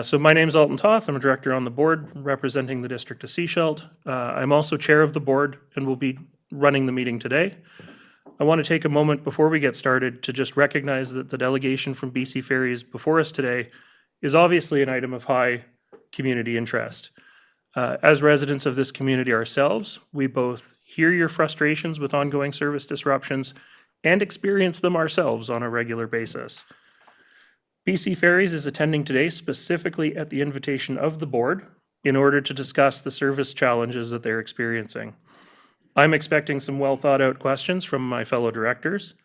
So my name is Alton Toth. I'm a director on the board representing the district of Sechelt. I'm also chair of the board and will be running the meeting today. I want to take a moment before we get started to just recognize that the delegation from BC Ferries before us today is obviously an item of high community interest. As residents of this community ourselves, we both hear your frustrations with ongoing service disruptions and experience them ourselves on a regular basis. BC Ferries is attending today specifically at the invitation of the board in order to discuss the service challenges that they're experiencing. I'm expecting some well thought out questions from my fellow directors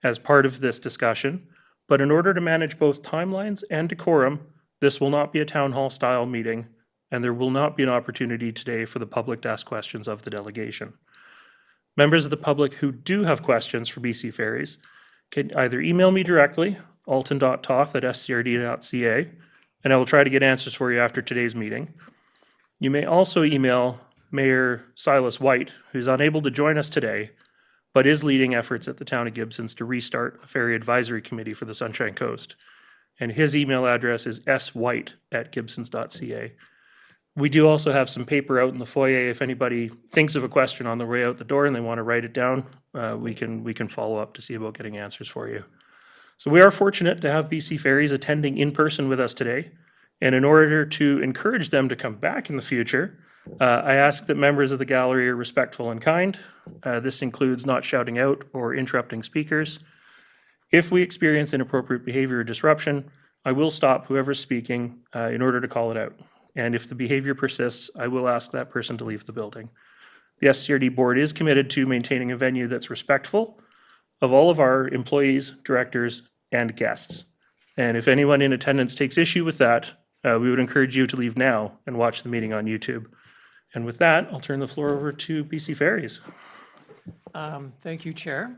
as part of this discussion, but in order to manage both timelines and decorum, this will not be a town hall style meeting, and there will not be an opportunity today for the public to ask questions of the delegation. Members of the public who do have questions for BC Ferries can either email me directly, alton.toth@scrd.ca, and I will try to get answers for you after today's meeting. You may also email Mayor Silas White, who's unable to join us today, but is leading efforts at the town of Gibsons to restart a ferry advisory committee for the Sunshine Coast. And his email address is swhite@gibsons.ca. We do also have some paper out in the foyer. If anybody thinks of a question on the way out the door and they want to write it down, we can follow up to see about getting answers for you. So we are fortunate to have BC Ferries attending in person with us today. And in order to encourage them to come back in the future, I ask that members of the gallery are respectful and kind. This includes not shouting out or interrupting speakers. If we experience inappropriate behavior or disruption, I will stop whoever's speaking in order to call it out. And if the behavior persists, I will ask that person to leave the building. The SCRD board is committed to maintaining a venue that's respectful of all of our employees, directors, and guests. And if anyone in attendance takes issue with that, we would encourage you to leave now and watch the meeting on YouTube. And with that, I'll turn the floor over to BC Ferries. Thank you, Chair.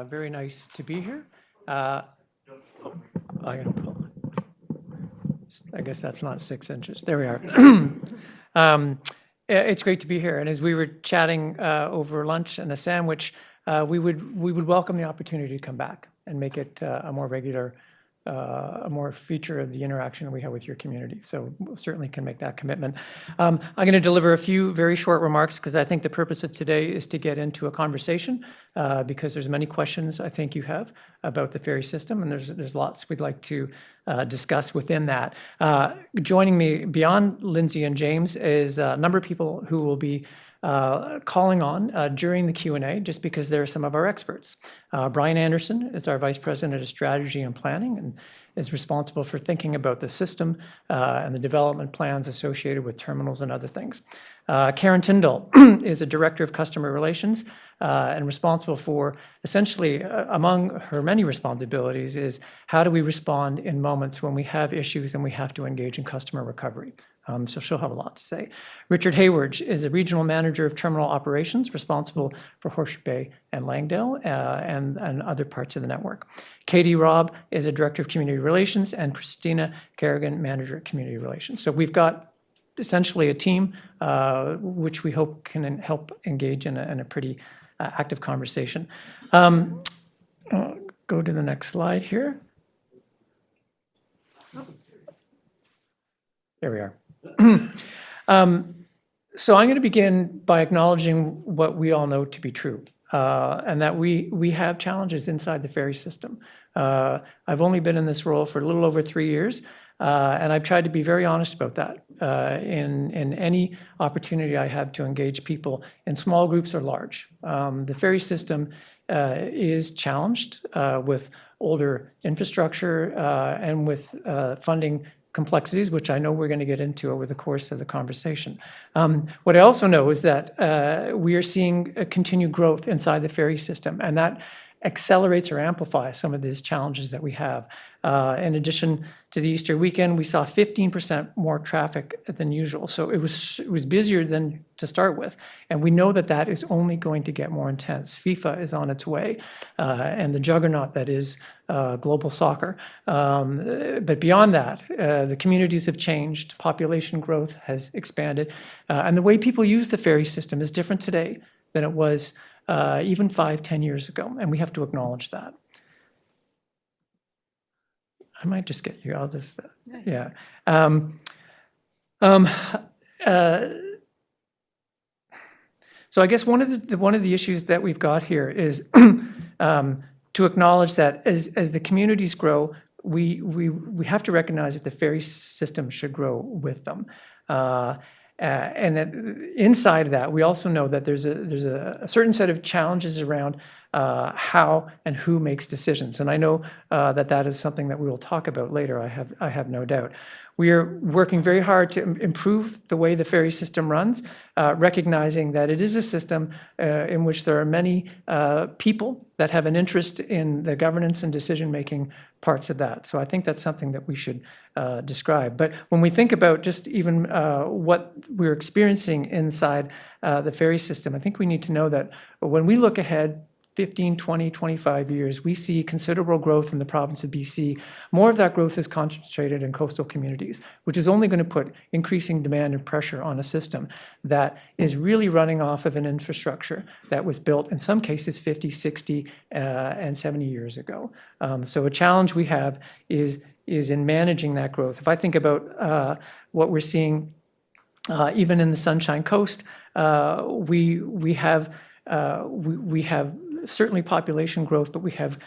Very nice to be here. I guess that's not 6 inches. There we are. It's great to be here. And as we were chatting over lunch and a sandwich, we would welcome the opportunity to come back and make it a more regular, a more feature of the interaction we have with your community. So we'll certainly can make that commitment. I'm going to deliver a few very short remarks because I think the purpose of today is to get into a conversation because there's many questions I think you have about the ferry system, and there's lots we'd like to discuss within that. Joining me beyond Lindsay and James is a number of people who will be calling on during the Q&A just because they're some of our experts. Brian Anderson is our Vice President of Strategy and Planning and is responsible for thinking about the system and the development plans associated with terminals and other things. Karen Tyndall is a Director of Customer Relations and responsible for essentially, among her many responsibilities, is how do we respond in moments when we have issues and we have to engage in customer recovery. So she'll have a lot to say. Richard Hayward is a regional manager of terminal operations responsible for Horseshoe Bay and Langdale and other parts of the network. Katie Robb is a director of community relations, and Christina Kerrigan, manager of community relations. So we've got essentially a team which we hope can help engage in a pretty active conversation. Go to the next slide here. There we are. So I'm going to begin by acknowledging what we all know to be true, and that we have challenges inside the ferry system. I've only been in this role for a little over 3 years, and I've tried to be very honest about that in any opportunity I have to engage people in small groups or large. The ferry system is challenged with older infrastructure and with funding complexities, which I know we're going to get into over the course of the conversation. What I also know is that we are seeing a continued growth inside the ferry system, and that accelerates or amplifies some of these challenges that we have. In addition to the Easter weekend, we saw 15% more traffic than usual. So it was busier than to start with. And we know that that is only going to get more intense. FIFA is on its way, and the juggernaut that is global soccer. But beyond that, the communities have changed, population growth has expanded, and the way people use the ferry system is different today than it was even 5-10 years ago, and we have to acknowledge that. I might just get you, I'll just, yeah. So I guess one of the issues that we've got here is to acknowledge that as the communities grow, we have to recognize that the ferry system should grow with them. And that inside of that, we also know that there's a certain set of challenges around how and who makes decisions. And I know that is something that we will talk about later, I have no doubt. We are working very hard to improve the way the ferry system runs, recognizing that it is a system in which there are many people that have an interest in the governance and decision-making parts of that. So I think that's something that we should describe. But when we think about just even what we're experiencing inside the ferry system, I think we need to know that when we look ahead 15, 20, 25 years, we see considerable growth in the province of BC. More of that growth is concentrated in coastal communities, which is only going to put increasing demand and pressure on a system that is really running off of an infrastructure that was built in some cases 50, 60, and 70 years ago. So a challenge we have is in managing that growth. If I think about what we're seeing even in the Sunshine Coast, we have certainly population growth, but we have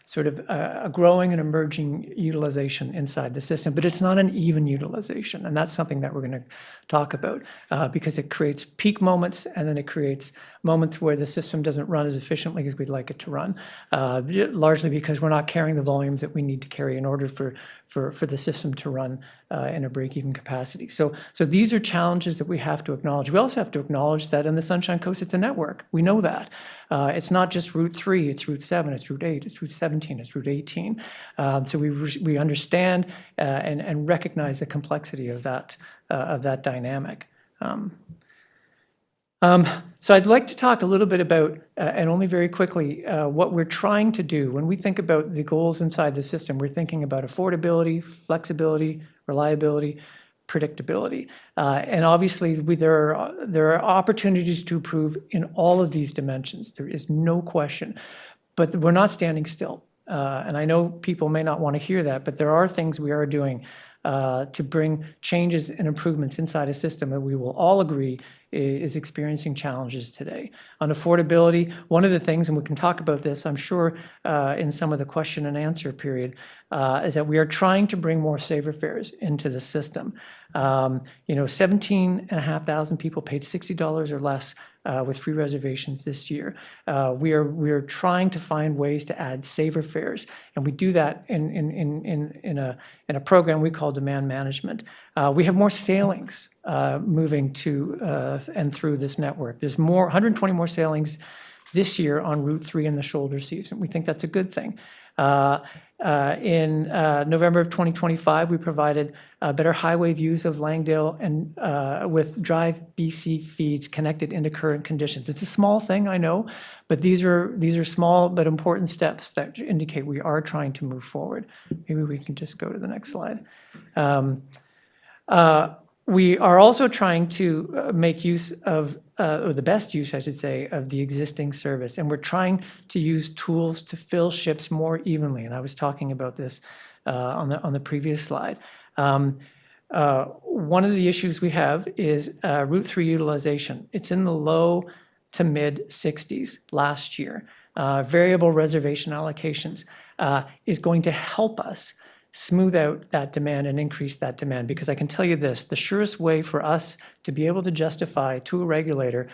sort of a growing and emerging utilization inside the system, but it's not an even utilization. And that's something that we're going to talk about because it creates peak moments and then it creates moments where the system doesn't run as efficiently as we'd like it to run, largely because we're not carrying the volumes that we need to carry in order for the system to run in a break-even capacity. So these are challenges that we have to acknowledge. We also have to acknowledge that in the Sunshine Coast, it's a network. We know that. It's not just Route 3, it's Route 7, it's Route 8, it's Route 17, it's Route 18. So we understand and recognize the complexity of that dynamic. So I'd like to talk a little bit about, and only very quickly, what we're trying to do. When we think about the goals inside the system, we're thinking about affordability, flexibility, reliability, predictability. And obviously, there are opportunities to improve in all of these dimensions. There is no question. But we're not standing still. And I know people may not want to hear that, but there are things we are doing to bring changes and improvements inside a system that we will all agree is experiencing challenges today. On affordability, one of the things, and we can talk about this, I'm sure, in some of the question and answer period, is that we are trying to bring more saver fares into the system. 17,500 people paid $60 or less with free reservations this year. We are trying to find ways to add saver fares, and we do that in a program we call demand management. We have more sailings moving to and through this network. There's 120 more sailings this year on Route 3 in the shoulder season. We think that's a good thing. In November of 2025, we provided better highway views of Langdale and with Drive BC feeds connected into current conditions. It's a small thing, I know, but these are small but important steps that indicate we are trying to move forward. Maybe we can just go to the next slide. We are also trying to make use of, or the best use, I should say, of the existing service. And we're trying to use tools to fill ships more evenly. And I was talking about this on the previous slide. One of the issues we have is Route 3 utilization. It's in the low to mid 60s last year. Variable reservation allocations is going to help us smooth out that demand and increase that demand. Because I can tell you this, the surest way for us to be able to justify to a regulator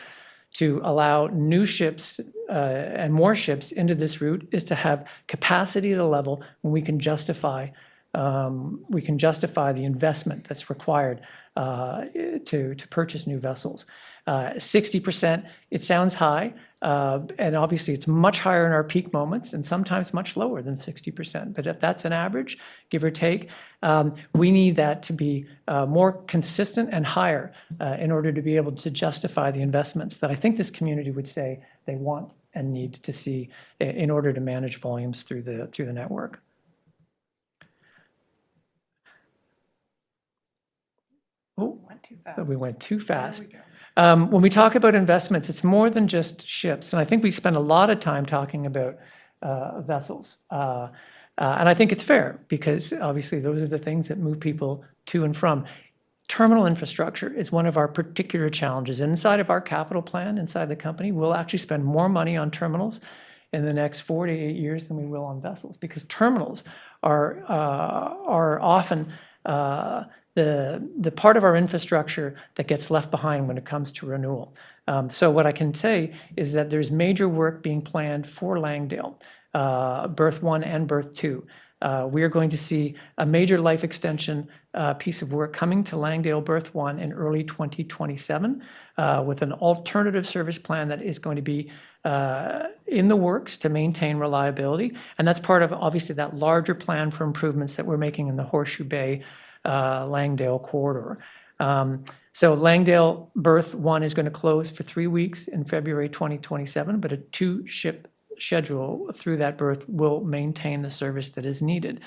to allow new ships and more ships into this route is to have capacity at a level when we can justify the investment that's required to purchase new vessels. 60%, it sounds high, and obviously it's much higher in our peak moments and sometimes much lower than 60%. But if that's an average, give or take, we need that to be more consistent and higher in order to be able to justify the investments that I think this community would say they want and need to see in order to manage volumes through the network. Oh, Went too fast. we went too fast. There we go. When we talk about investments, it's more than just ships. And I think we spend a lot of time talking about vessels. And I think it's fair because obviously those are the things that move people to and from. Terminal infrastructure is one of our particular challenges. Inside of our capital plan, inside the company, we'll actually spend more money on terminals in the next 4 to 8 years than we will on vessels, because terminals are often the part of our infrastructure that gets left behind when it comes to renewal. So what I can say is that there's major work being planned for Langdale, berth 1 and berth 2. We are going to see a major life extension piece of work coming to Langdale berth 1 in early 2027 with an alternative service plan that is going to be in the works to maintain reliability. And that's part of obviously that larger plan for improvements that we're making in the Horseshoe Bay Langdale corridor. So Langdale berth 1 is going to close for 3 weeks in February 2027, but a 2-ship schedule through that berth will maintain the service that is needed.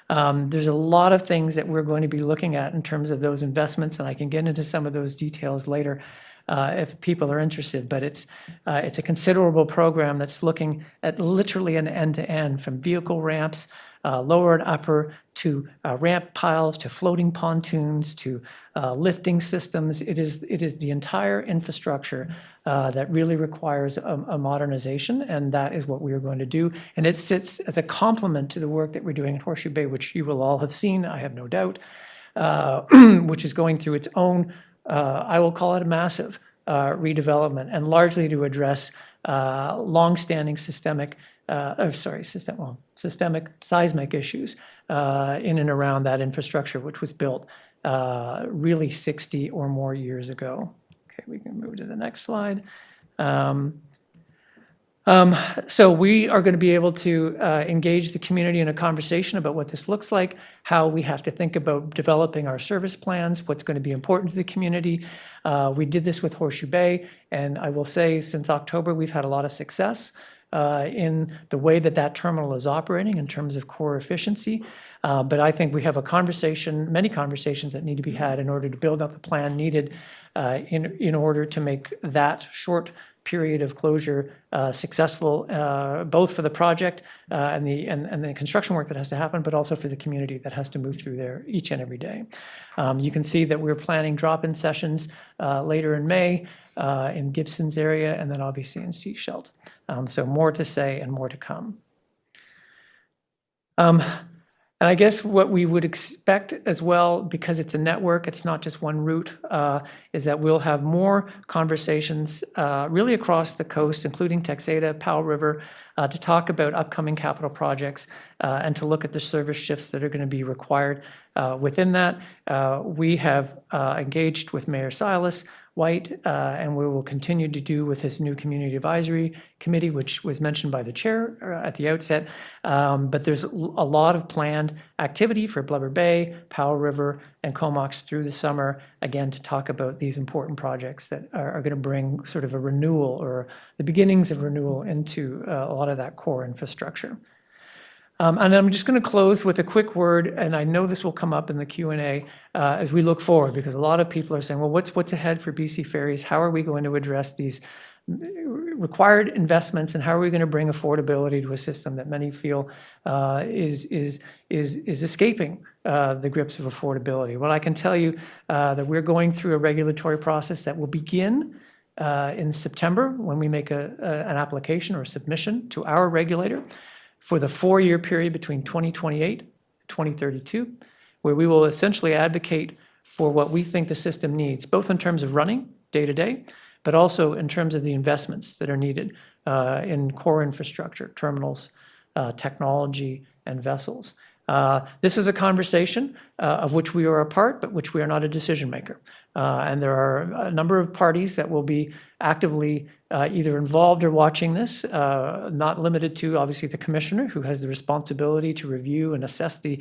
There's a lot of things that we're going to be looking at in terms of those investments, and I can get into some of those details later if people are interested, but it's a considerable program that's looking at literally an end-to-end, from vehicle ramps, lower and upper, to ramp piles, to floating pontoons, to lifting systems. It is the entire infrastructure that really requires a modernization, and that is what we are going to do. And it sits as a complement to the work that we're doing at Horseshoe Bay, which you will all have seen, I have no doubt, which is going through its own, I will call it a massive redevelopment, and largely to address longstanding systemic seismic issues in and around that infrastructure, which was built really 60 or more years ago. Okay, we can move to the next slide. So we are going to be able to engage the community in a conversation about what this looks like, how we have to think about developing our service plans, what's going to be important to the community. We did this with Horseshoe Bay, and I will say since October we've had a lot of success in the way that terminal is operating in terms of core efficiency. But I think we have many conversations that need to be had in order to build out the plan needed in order to make that short period of closure successful, both for the project and the construction work that has to happen, but also for the community that has to move through there each and every day. You can see that we're planning drop-in sessions later in May in Gibson's area, and then obviously in Seashelt. So more to say and more to come. And I guess what we would expect as well, because it's a network, it's not just one route, is that we'll have more conversations really across the coast, including Texada, Powell River, to talk about upcoming capital projects and to look at the service shifts that are going to be required within that. We have engaged with Mayor Silas White, and we will continue to do with his new Community Advisory Committee, which was mentioned by the chair at the outset. But there's a lot of planned activity for Blubber Bay, Powell River, and Comox through the summer, again, to talk about these important projects that are going to bring sort of a renewal or the beginnings of renewal into a lot of that core infrastructure. And I'm just going to close with a quick word, and I know this will come up in the Q&A as we look forward, because a lot of people are saying, well, what's ahead for BC Ferries? How are we going to address these required investments, and how are we going to bring affordability to a system that many feel is escaping the grips of affordability? Well, I can tell you that we're going through a regulatory process that will begin in September when we make an application or submission to our regulator for the 4-year period between 2028 and 2032, where we will essentially advocate for what we think the system needs, both in terms of running day to day, but also in terms of the investments that are needed in core infrastructure, terminals, technology, and vessels. This is a conversation of which we are a part, but which we are not a decision maker. And there are a number of parties that will be actively either involved or watching this, not limited to, obviously, the commissioner, who has the responsibility to review and assess the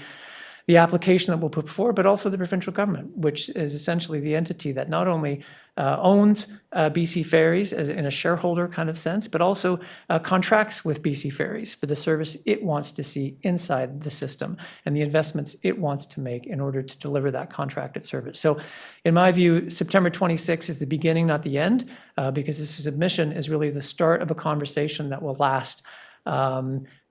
application that we'll put forward, but also the provincial government, which is essentially the entity that not only owns BC Ferries as in a shareholder kind of sense, but also contracts with BC Ferries for the service it wants to see inside the system and the investments it wants to make in order to deliver that contracted service. So in my view, September 26th is the beginning, not the end, because this submission is really the start of a conversation that will last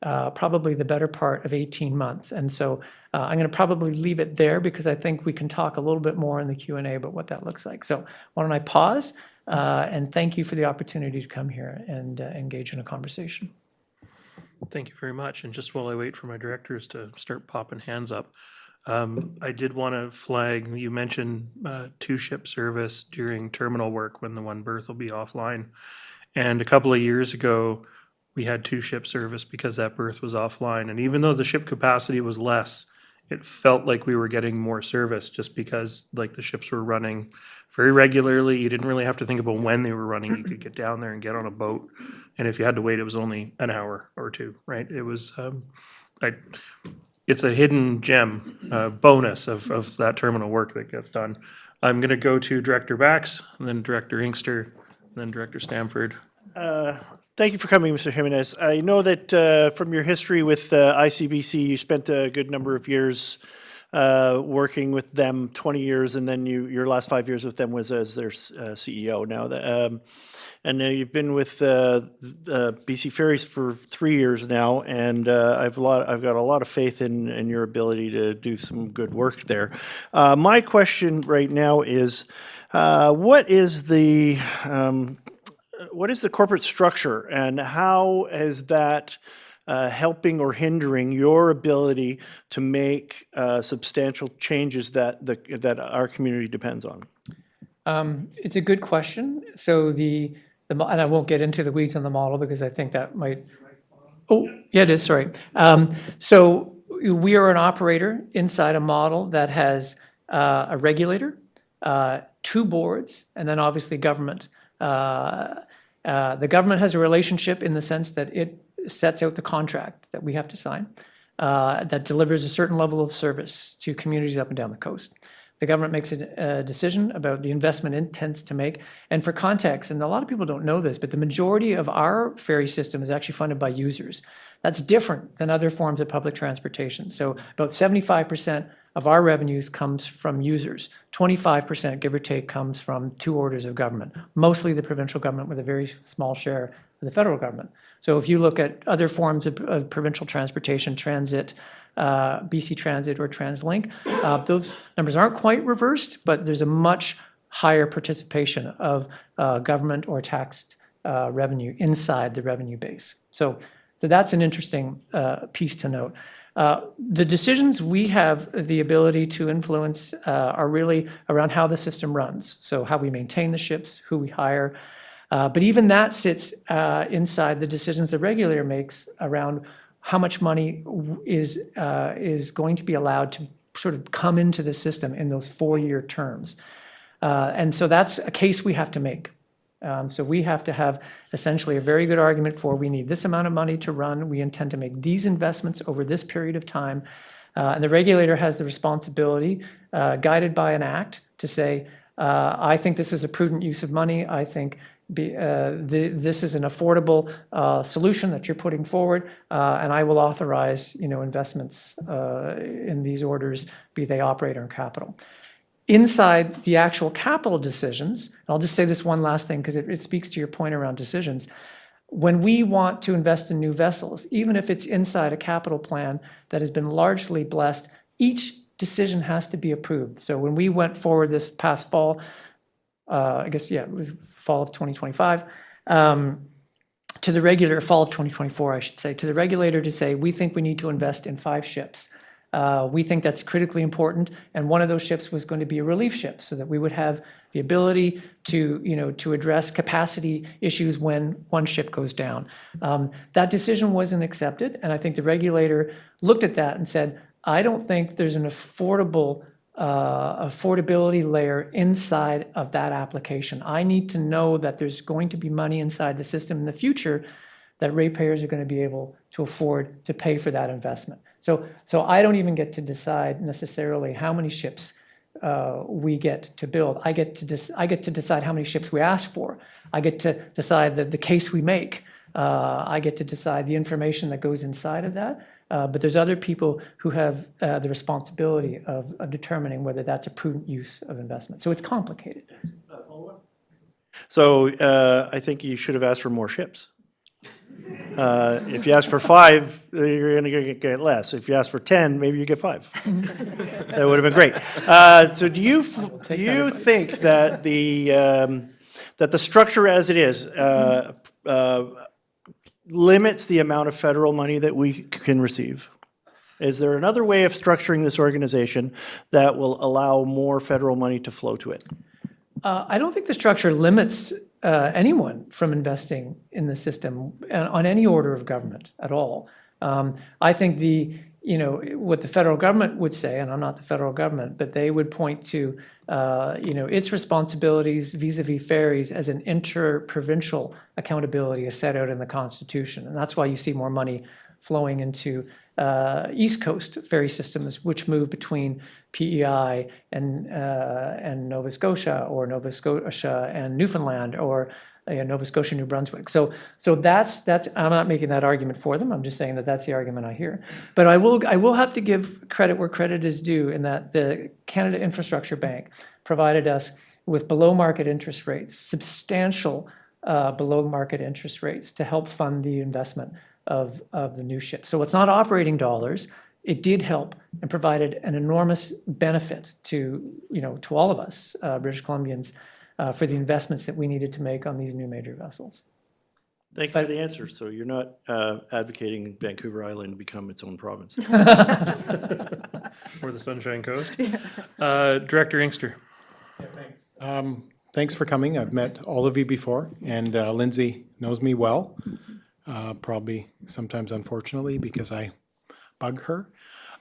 probably the better part of 18 months. And so I'm going to probably leave it there because I think we can talk a little bit more in the Q&A about what that looks like. So why don't I pause and thank you for the opportunity to come here and engage in a conversation. Thank you very much. And just while I wait for my directors to start popping hands up, I did want to flag, you mentioned two-ship service during terminal work when the one berth will be offline. And a couple of years ago, we had two-ship service because that berth was offline. And even though the ship capacity was less, it felt like we were getting more service just because like the ships were running very regularly. You didn't really have to think about when they were running. You could get down there and get on a boat. And if you had to wait, it was only an hour or two, right? It was, it's a hidden gem, bonus of that terminal work that gets done. I'm going to go to Director Bax, and then Director Inkster, and then Director Stamford. Thank you for coming, Mr. Jimenez. I know that from your history with ICBC, you spent a good number of years working with them, 20 years, and then your last 5 years with them was as their CEO now. And you've been with BC Ferries for 3 years now, and I've got a lot of faith in your ability to do some good work there. My question right now is, what is the corporate structure, and how is that helping or hindering your ability to make substantial changes that our community depends on? It's a good question. So and I won't get into the weeds on the model because I think that might. Oh, yeah, it is. Sorry. So we are an operator inside a model that has a regulator, 2 boards, and then obviously government. The government has a relationship in the sense that it sets out the contract that we have to sign that delivers a certain level of service to communities up and down the coast. The government makes a decision about the investment it intends to make. And for context, and a lot of people don't know this, but the majority of our ferry system is actually funded by users. That's different than other forms of public transportation. So about 75% of our revenues comes from users. 25%, give or take, comes from 2 orders of government, mostly the provincial government with a very small share of the federal government. So if you look at other forms of provincial transportation, transit, BC Transit or TransLink, those numbers aren't quite reversed, but there's a much higher participation of government or taxed revenue inside the revenue base. So that's an interesting piece to note. The decisions we have the ability to influence are really around how the system runs. So how we maintain the ships, who we hire. But even that sits inside the decisions the regulator makes around how much money is going to be allowed to sort of come into the system in those 4-year terms. And so that's a case we have to make. So we have to have essentially a very good argument for we need this amount of money to run. We intend to make these investments over this period of time. And the regulator has the responsibility, guided by an act, to say, I think this is a prudent use of money. I think this is an affordable solution that you're putting forward, and I will authorize investments in these orders, be they operator or capital. Inside the actual capital decisions, and I'll just say this one last thing because it speaks to your point around decisions. When we want to invest in new vessels, even if it's inside a capital plan that has been largely blessed, each decision has to be approved. So when we went forward this past fall, it was fall of 2025, to the regulator, fall of 2024, I should say, to the regulator to say, we think we need to invest in 5 ships. We think that's critically important, and one of those ships was going to be a relief ship so that we would have the ability to address capacity issues when one ship goes down. That decision wasn't accepted, and I think the regulator looked at that and said, I don't think there's an affordability layer inside of that application. I need to know that there's going to be money inside the system in the future that ratepayers are going to be able to afford to pay for that investment. So I don't even get to decide necessarily how many ships we get to build. I get to decide how many ships we ask for. I get to decide the case we make. I get to decide the information that goes inside of that. But there's other people who have the responsibility of determining whether that's a prudent use of investment. So it's complicated. So I think you should have asked for more ships. If you ask for 5, you're going to get less. If you ask for 10, maybe you get 5. That would have been great. So do you think that the structure as it is limits the amount of federal money that we can receive? Is there another way of structuring this organization that will allow more federal money to flow to it? I don't think the structure limits anyone from investing in the system on any order of government at all. I think what the federal government would say, and I'm not the federal government, but they would point to its responsibilities vis-a-vis ferries as an inter-provincial accountability as set out in the Constitution, and that's why you see more money flowing into East Coast ferry systems, which move between PEI and Nova Scotia, or Nova Scotia and Newfoundland, or Nova Scotia, New Brunswick. So that's. I'm not making that argument for them. I'm just saying that that's the argument I hear. But I will have to give credit where credit is due, in that the Canada Infrastructure Bank provided us with below market interest rates, substantial below market interest rates, to help fund the investment of the new ship. So it's not operating dollars. It did help and provided an enormous benefit to all of us, British Columbians, for the investments that we needed to make on these new major vessels. Thank you for the answer. So you're not advocating Vancouver Island become its own province? Or the Sunshine Coast. Director Inkster. Yeah, thanks. Thanks for coming. I've met all of you before, and Lindsay knows me well. Probably sometimes unfortunately, because I bug her.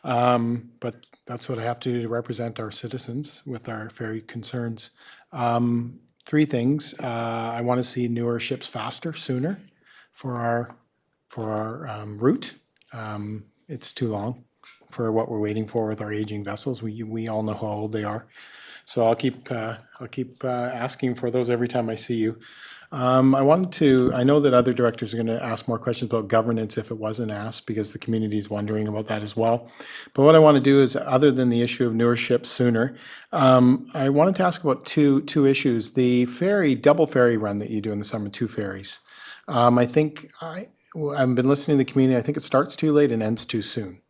But that's what I have to do to represent our citizens with our ferry concerns. 3 things. I want to see newer ships faster, sooner for our route. It's too long for what we're waiting for with our aging vessels. We all know how old they are. So I'll keep asking for those every time I see you. I know that other directors are going to ask more questions about governance if it wasn't asked, because the community is wondering about that as well. But what I want to do is, other than the issue of newer ships sooner, I wanted to ask about two issues. The double ferry run that you do in the summer, 2 ferries. I think I've been listening to the community. I think it starts too late and ends too soon.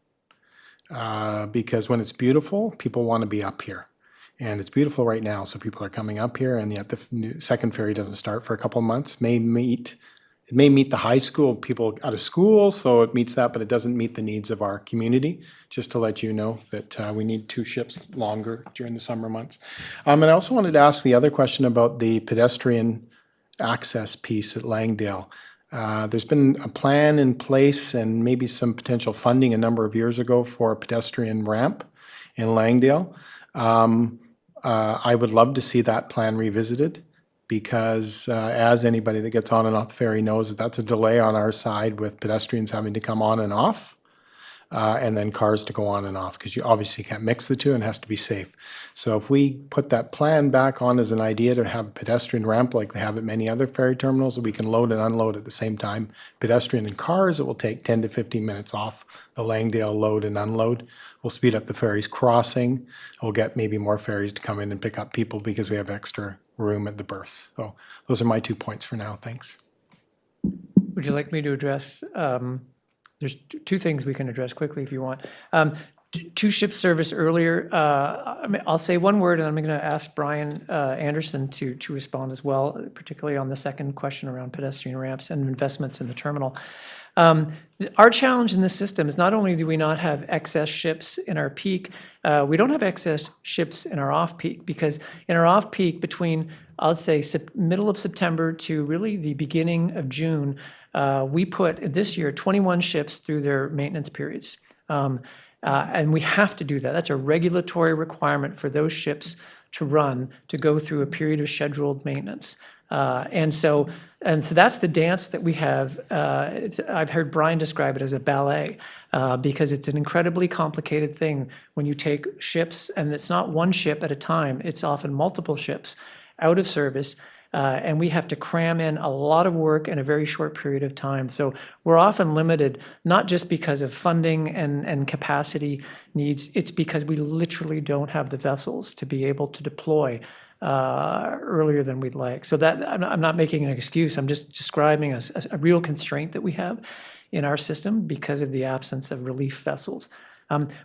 Because when it's beautiful, people want to be up here. And it's beautiful right now, so people are coming up here, and yet the second ferry doesn't start for a couple of months. It may meet the high school people out of school, so it meets that, but it doesn't meet the needs of our community. Just to let you know that we need 2 ships longer during the summer months. And I also wanted to ask the other question about the pedestrian access piece at Langdale. There's been a plan in place and maybe some potential funding a number of years ago for a pedestrian ramp in Langdale. I would love to see that plan revisited, because as anybody that gets on and off the ferry knows, that's a delay on our side, with pedestrians having to come on and off, and then cars to go on and off, because you obviously can't mix the two and it has to be safe. So if we put that plan back on as an idea to have a pedestrian ramp like they have at many other ferry terminals, that we can load and unload at the same time, pedestrian and cars, it will take 10 to 15 minutes off the Langdale load and unload. We'll speed up the ferries crossing. We'll get maybe more ferries to come in and pick up people, because we have extra room at the berths. So those are my 2 points for now. Thanks. Would you like me to address? There's 2 things we can address quickly if you want. 2 ship service earlier. I'll say one word, and I'm going to ask Brian Anderson to respond as well, particularly on the second question around pedestrian ramps and investments in the terminal. Our challenge in this system is, not only do we not have excess ships in our peak, we don't have excess ships in our off-peak, because in our off-peak between, I'll say, middle of September to really the beginning of June, we put this year 21 ships through their maintenance periods. And we have to do that. That's a regulatory requirement for those ships to run, to go through a period of scheduled maintenance. And so that's the dance that we have. I've heard Brian describe it as a ballet, because it's an incredibly complicated thing when you take ships, and it's not one ship at a time, it's often multiple ships out of service. And we have to cram in a lot of work in a very short period of time. So we're often limited, not just because of funding and capacity needs, it's because we literally don't have the vessels to be able to deploy earlier than we'd like. So that, I'm not making an excuse, I'm just describing a real constraint that we have in our system because of the absence of relief vessels.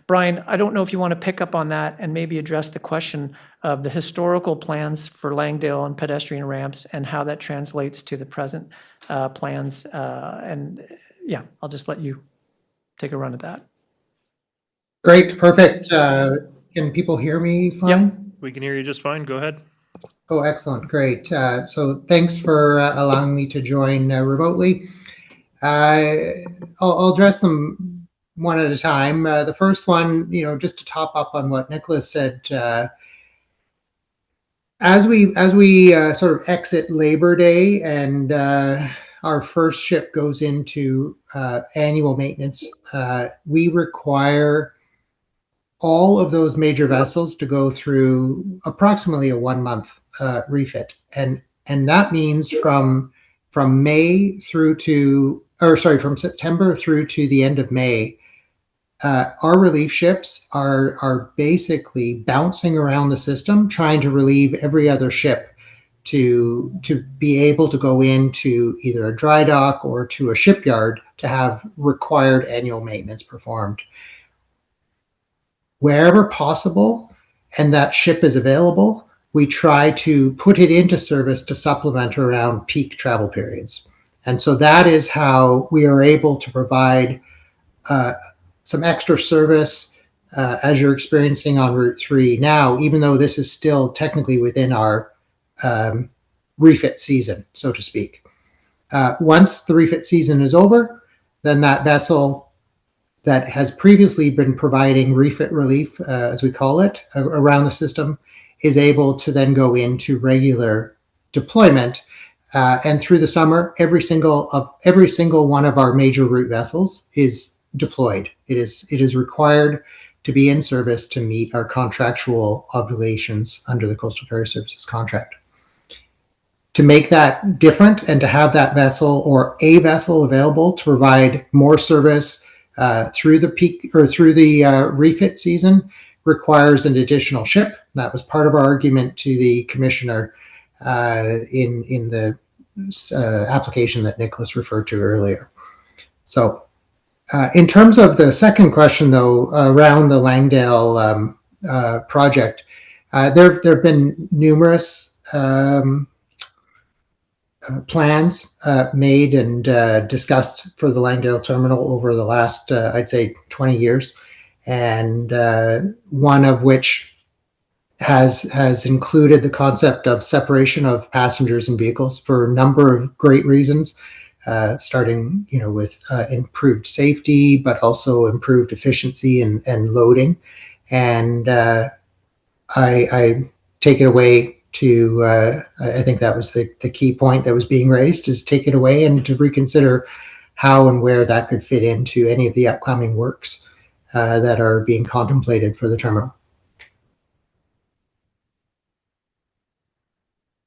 Brian, I don't know if you want to pick up on that and maybe address the question of the historical plans for Langdale and pedestrian ramps and how that translates to the present plans. And yeah, I'll just let you take a run at that. Great, perfect. Can people hear me fine? We can hear you just fine. Go ahead. Oh, excellent, great. So thanks for allowing me to join remotely. I'll address them one at a time. The first one, just to top up on what Nicholas said, as we sort of exit Labor Day and our first ship goes into annual maintenance, we require all of those major vessels to go through approximately a 1 month refit, and that means from May through to, or sorry, from September through to the end of May, our relief ships are basically bouncing around the system, trying to relieve every other ship to be able to go into either a dry dock or to a shipyard to have required annual maintenance performed. Wherever possible, and that ship is available, we try to put it into service to supplement around peak travel periods. And so that is how we are able to provide some extra service as you're experiencing on Route 3 now, even though this is still technically within our refit season, so to speak. Once the refit season is over, then that vessel that has previously been providing refit relief, as we call it, around the system, is able to then go into regular deployment. And through the summer, every single one of our major route vessels is deployed. It is required to be in service to meet our contractual obligations under the Coastal Ferry Services contract. To make that different and to have that vessel or a vessel available to provide more service through the peak or through the refit season requires an additional ship. That was part of our argument to the commissioner in the application that Nicholas referred to earlier. So in terms of the second question, though, around the Langdale project, there have been numerous plans made and discussed for the Langdale terminal over the last, I'd say, 20 years, and one of which has included the concept of separation of passengers and vehicles for a number of great reasons, starting with improved safety, but also improved efficiency and loading. And I take it away to, I think that was the key point that was being raised, is take it away and to reconsider how and where that could fit into any of the upcoming works that are being contemplated for the terminal.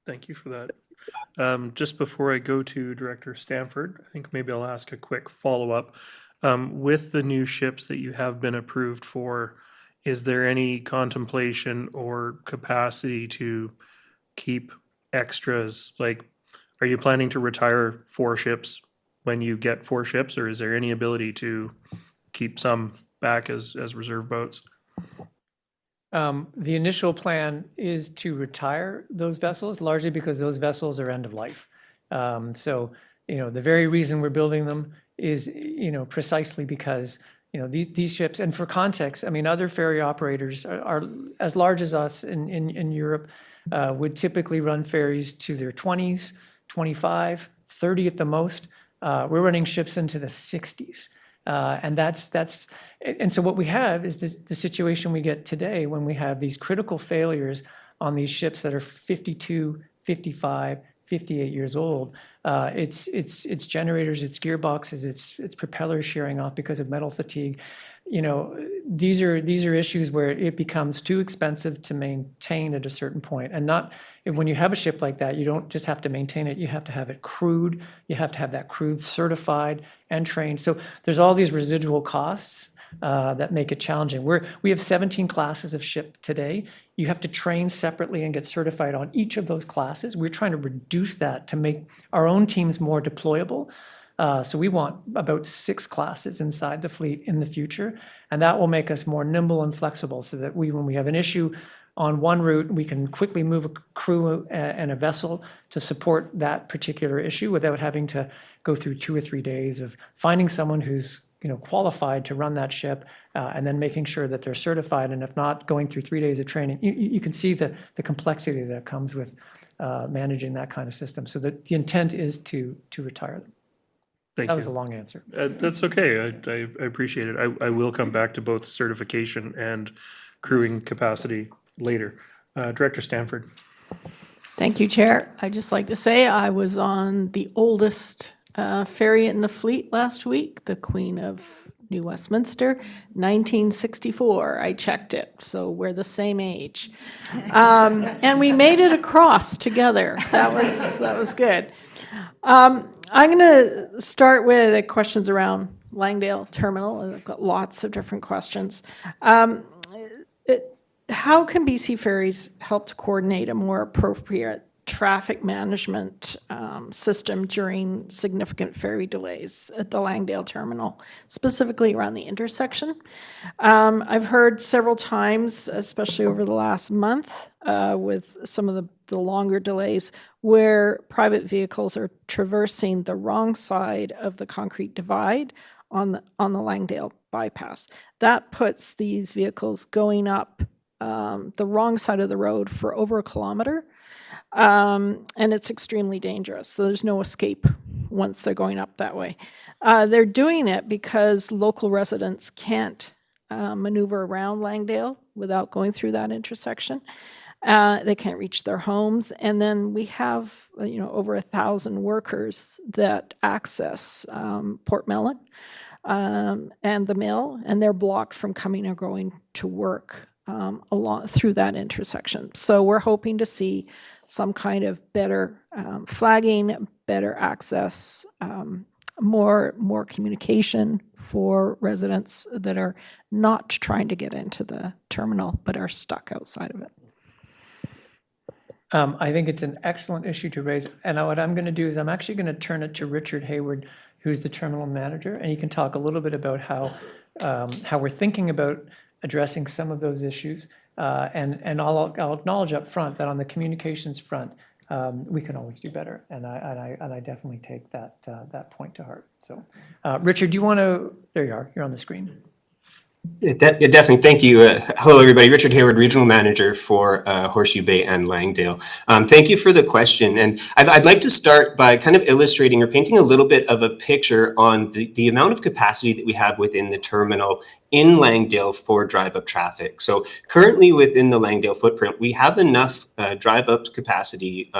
Thank you for that. Just before I go to Director Stanford, I think maybe I'll ask a quick follow-up. With the new ships that you have been approved for, is there any contemplation or capacity to keep extras? Like, are you planning to retire 4 ships when you get 4 ships, or is there any ability to keep some back as reserve boats? The initial plan is to retire those vessels, largely because those vessels are end of life. So, the very reason we're building them is, precisely because, these ships, and for context, I mean, other ferry operators are as large as us in Europe, would typically run ferries to their 20s, 25, 30 at the most. We're running ships into the 60s. And so what we have is the situation we get today when we have these critical failures on these ships that are 52, 55, 58 years old. It's generators, it's gearboxes, it's propellers shearing off because of metal fatigue. you know, these are issues where it becomes too expensive to maintain at a certain point. And not, when you have a ship like that, you don't just have to maintain it, you have to have it crewed, you have to have that crew certified and trained. So there's all these residual costs that make it challenging. We have 17 classes of ship today. You have to train separately and get certified on each of those classes. We're trying to reduce that to make our own teams more deployable. So we want about 6 classes inside the fleet in the future, and that will make us more nimble and flexible so that when we have an issue on one route, we can quickly move a crew and a vessel to support that particular issue without having to go through 2 or 3 days of finding someone who's qualified to run that ship, and then making sure that they're certified, and if not, going through 3 days of training. You can see the complexity that comes with managing that kind of system. So the intent is to retire them. Thank That was a you. long answer. That's okay. I appreciate it. I will come back to both certification and crewing capacity later. Director Stanford. Thank you, Chair. I'd just like to say I was on the oldest ferry in the fleet last week, the Queen of New Westminster, 1964. I checked it, so we're the same age. And we made it across together. That was good. I'm going to start with the questions around Langdale Terminal. I've got lots of different questions. How can BC Ferries help to coordinate a more appropriate traffic management system during significant ferry delays at the Langdale Terminal, specifically around the intersection? I've heard several times, especially over the last month, with some of the longer delays, where private vehicles are traversing the wrong side of the concrete divide on the Langdale bypass. That puts these vehicles going up the wrong side of the road for over a kilometer, and it's extremely dangerous. So there's no escape once they're going up that way. They're doing it because local residents can't maneuver around Langdale without going through that intersection. They can't reach their homes. And then we have, over 1,000 workers that access Port Mellon and the mill, and they're blocked from coming or going to work along through that intersection. So we're hoping to see some kind of better flagging, better access, more communication for residents that are not trying to get into the terminal but are stuck outside of it. I think it's an excellent issue to raise. And what I'm going to do is I'm actually going to turn it to Richard Hayward, who's the terminal manager, and he can talk a little bit about how we're thinking about addressing some of those issues. And I'll acknowledge up front that on the communications front, we can always do better. And I definitely take that point to heart. So, Richard, do you want to? There you are. You're on the screen. Yeah, definitely. Thank you. Hello, everybody. Richard Hayward, Regional Manager for Horseshoe Bay and Langdale. Thank you for the question. And I'd like to start by kind of illustrating or painting a little bit of a picture on the amount of capacity that we have within the terminal in Langdale for drive-up traffic. So currently within the Langdale footprint, we have enough drive-up capacity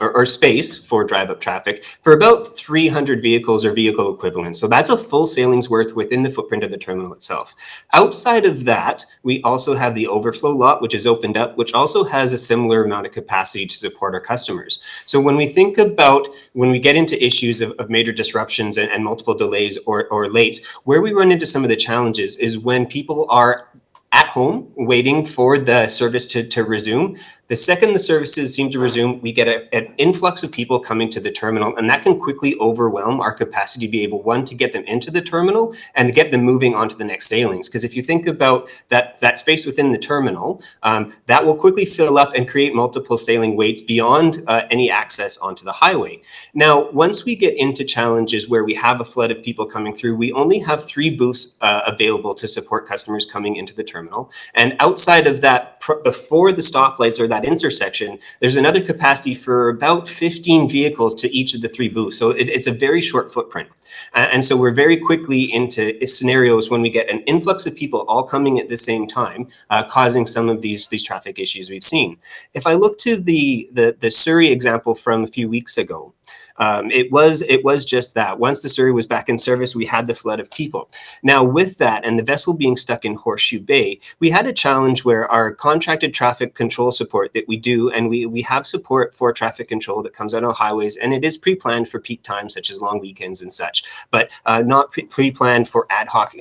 or space for drive-up traffic for about 300 vehicles or vehicle equivalents. So that's a full sailing's worth within the footprint of the terminal itself. Outside of that, we also have the overflow lot, which is opened up, which also has a similar amount of capacity to support our customers. So when we think about, when we get into issues of major disruptions and multiple delays or lates, where we run into some of the challenges is when people are at home waiting for the service to resume. The second the services seem to resume, we get an influx of people coming to the terminal, and that can quickly overwhelm our capacity to be able, one, to get them into the terminal and get them moving on to the next sailings. Because if you think about that space within the terminal, that will quickly fill up and create multiple sailing waits beyond any access onto the highway. Now, once we get into challenges where we have a flood of people coming through, we only have 3 booths available to support customers coming into the terminal. And outside of that, before the stoplights or that intersection, there's another capacity for about 15 vehicles to each of the 3 booths. So it's a very short footprint. And so we're very quickly into scenarios when we get an influx of people all coming at the same time, causing some of these traffic issues we've seen. If I look to the Surrey example from a few weeks ago, It was just that. Once the Surrey was back in service, we had the flood of people. Now, with that and the vessel being stuck in Horseshoe Bay, we had a challenge where our contracted traffic control support that we do, and we have support for traffic control that comes out on highways, and it is pre-planned for peak times such as long weekends and such, but not pre-planned for ad hoc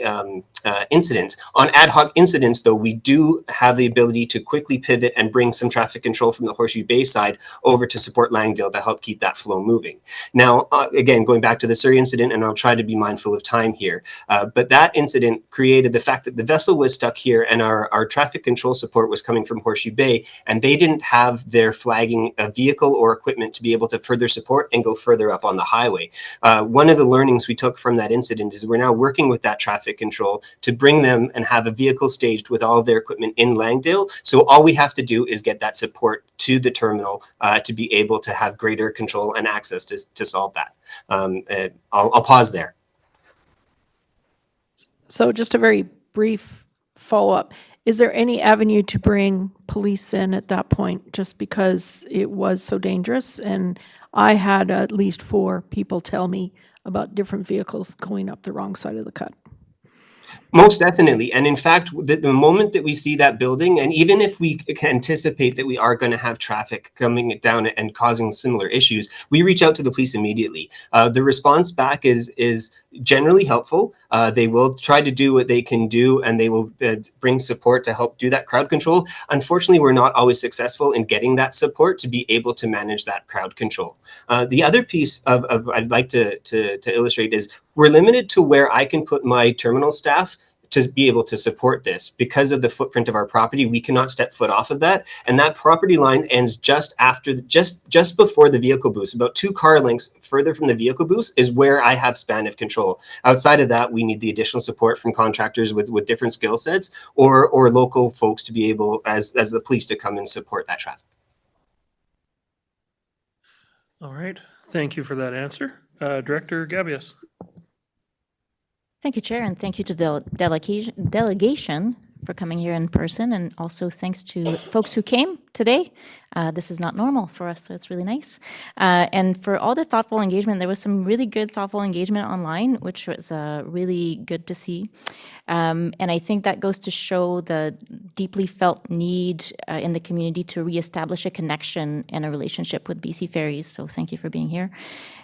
incidents. On ad hoc incidents, though, we do have the ability to quickly pivot and bring some traffic control from the Horseshoe Bay side over to support Langdale to help keep that flow moving. Now, again, going back to the Surrey incident, and I'll try to be mindful of time here, but that incident created the fact that the vessel was stuck here and our traffic control support was coming from Horseshoe Bay, and they didn't have their flagging vehicle or equipment to be able to further support and go further up on the highway. One of the learnings we took from that incident is we're now working with that traffic control to bring them and have a vehicle staged with all of their equipment in Langdale. So all we have to do is get that support to the terminal to be able to have greater control and access to solve that. I'll pause there. So just a very brief follow-up. Is there any avenue to bring police in at that point, just because it was so dangerous? And I had at least 4 people tell me about different vehicles going up the wrong side of the cut. Most definitely. And in fact, the moment that we see that building, and even if we anticipate that we are going to have traffic coming down and causing similar issues, we reach out to the police immediately. The response back is generally helpful. They will try to do what they can do, and they will bring support to help do that crowd control. Unfortunately, we're not always successful in getting that support to be able to manage that crowd control. The other piece of I'd like to illustrate is we're limited to where I can put my terminal staff to be able to support this. Because of the footprint of our property, we cannot step foot off of that. And that property line ends just before the vehicle boost. About 2 car lengths further from the vehicle boost is where I have span of control. Outside of that, we need the additional support from contractors with different skill sets or local folks to be able, as the police, to come and support that traffic. All right, thank you for that answer. Director Gabius. Thank you, Chair, and thank you to the delegation for coming here in person, and also thanks to folks who came today. This is not normal for us, so it's really nice. And for all the thoughtful engagement, there was some really good thoughtful engagement online, which was really good to see. And I think that goes to show the deeply felt need in the community to reestablish a connection and a relationship with BC Ferries. So thank you for being here.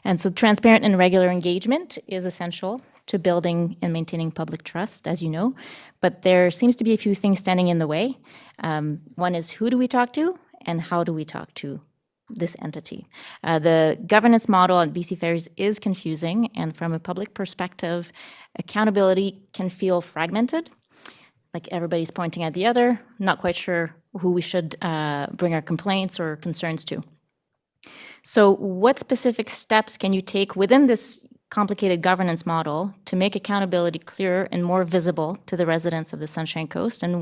And so transparent and regular engagement is essential to building and maintaining public trust, as you know. But there seems to be a few things standing in the way. One is, who do we talk to, and how do we talk to this entity? The governance model at BC Ferries is confusing, and from a public perspective, accountability can feel fragmented, like everybody's pointing at the other, not quite sure who we should bring our complaints or concerns to. So what specific steps can you take within this complicated governance model to make accountability clearer and more visible to the residents of the Sunshine Coast? And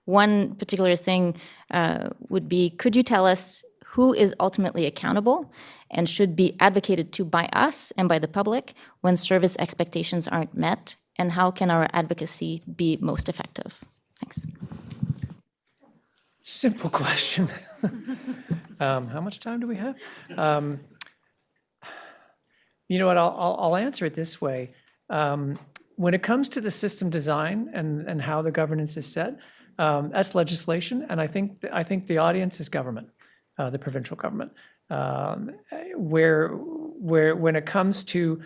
one particular thing would be, could you tell us who is ultimately accountable and should be advocated to by us and by the public when service expectations aren't met? And how can our advocacy be most effective? Thanks. Simple question. How much time do we have? You know what, I'll answer it this way. When it comes to the system design and how the governance is set, that's legislation, and I think the audience is government, the provincial government. Where when it comes to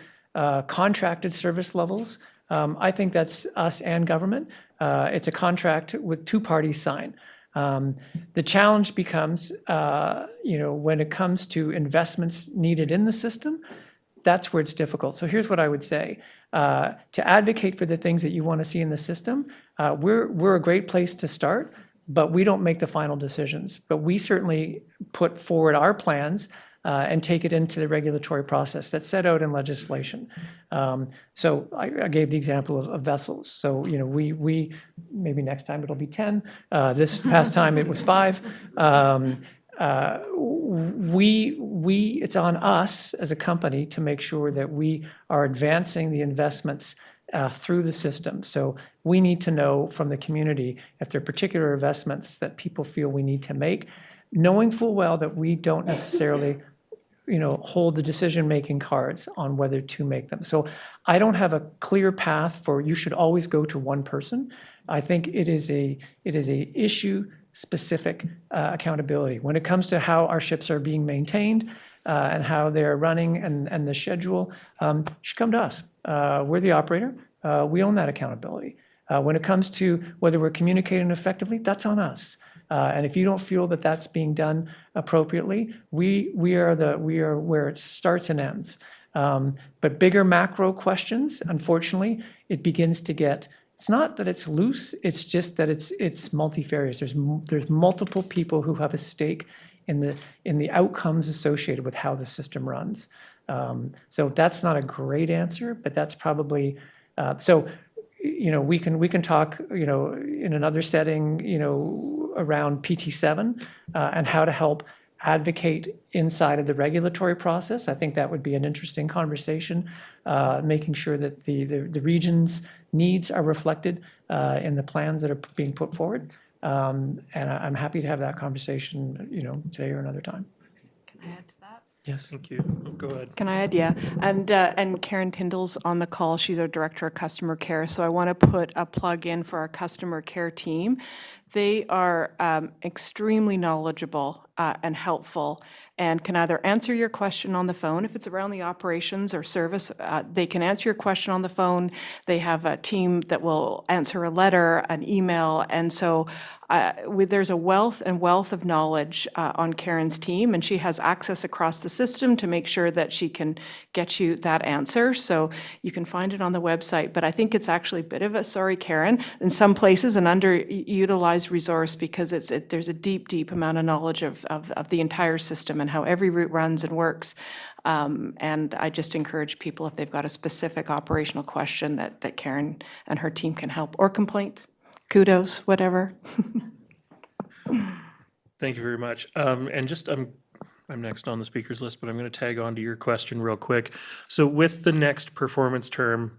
contracted service levels, I think that's us and government. It's a contract with 2 parties sign. The challenge becomes, when it comes to investments needed in the system, that's where it's difficult. So here's what I would say. To advocate for the things that you want to see in the system, we're a great place to start, but we don't make the final decisions. But we certainly put forward our plans and take it into the regulatory process that's set out in legislation. So I gave the example of vessels. So, we maybe next time it'll be 10. This past time it was 5. It's on us as a company to make sure that we are advancing the investments through the system. So we need to know from the community if there are particular investments that people feel we need to make, knowing full well that we don't necessarily hold the decision-making cards on whether to make them. So I don't have a clear path for you should always go to one person. I think it is a issue-specific accountability. When it comes to how our ships are being maintained and how they're running and the schedule, you should come to us. We're the operator. We own that accountability. When it comes to whether we're communicating effectively, that's on us. And if you don't feel that that's being done appropriately, we are where it starts and ends. But bigger macro questions, unfortunately, it begins to get. It's not that it's loose. It's just that it's multifarious. There's multiple people who have a stake in the outcomes associated with how the system runs. So that's not a great answer, but that's probably so. We can talk, in another setting, around PT7 and how to help advocate inside of the regulatory process. I think that would be an interesting conversation, making sure that the region's needs are reflected in the plans that are being put forward. And I'm happy to have that conversation, today or another time. Can I add to that? Yes. Thank you. Go ahead. Can I add? Yeah. And Karen Tyndall's on the call. She's our Director of Customer Care. So I want to put a plug in for our customer care team. They are extremely knowledgeable and helpful and can either answer your question on the phone if it's around the operations or service. They can answer your question on the phone. They have a team that will answer a letter, an email. And so there's a wealth of knowledge on Karen's team, and she has access across the system to make sure that she can get you that answer. So you can find it on the website. But I think it's actually a bit of a, sorry, Karen, in some places an underutilized resource because there's a deep amount of knowledge of the entire system and how every route runs and works. And I just encourage people, if they've got a specific operational question, that Karen and her team can help, or complaint, kudos, whatever. Thank you very much. And just, I'm next on the speakers list, but I'm going to tag on to your question real quick. So with the next performance term,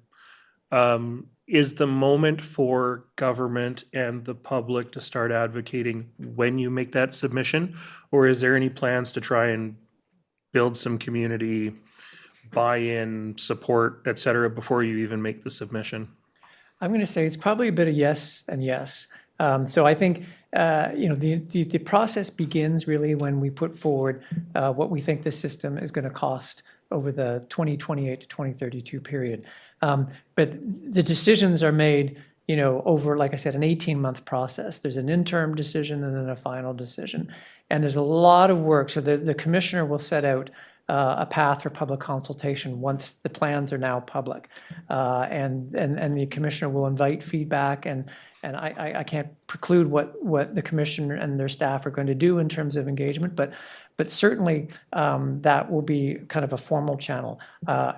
is the moment for government and the public to start advocating when you make that submission? Or is there any plans to try and build some community buy-in, support, et cetera, before you even make the submission? I'm going to say it's probably a bit of yes and yes. So I think the process begins really when we put forward what we think the system is going to cost over the 2028 to 2032 period. But the decisions are made, over, like I said, an 18-month process. There's an interim decision and then a final decision. And there's a lot of work. So the commissioner will set out a path for public consultation once the plans are now public. And the commissioner will invite feedback, and I can't preclude what the commissioner and their staff are going to do in terms of engagement, but certainly that will be kind of a formal channel.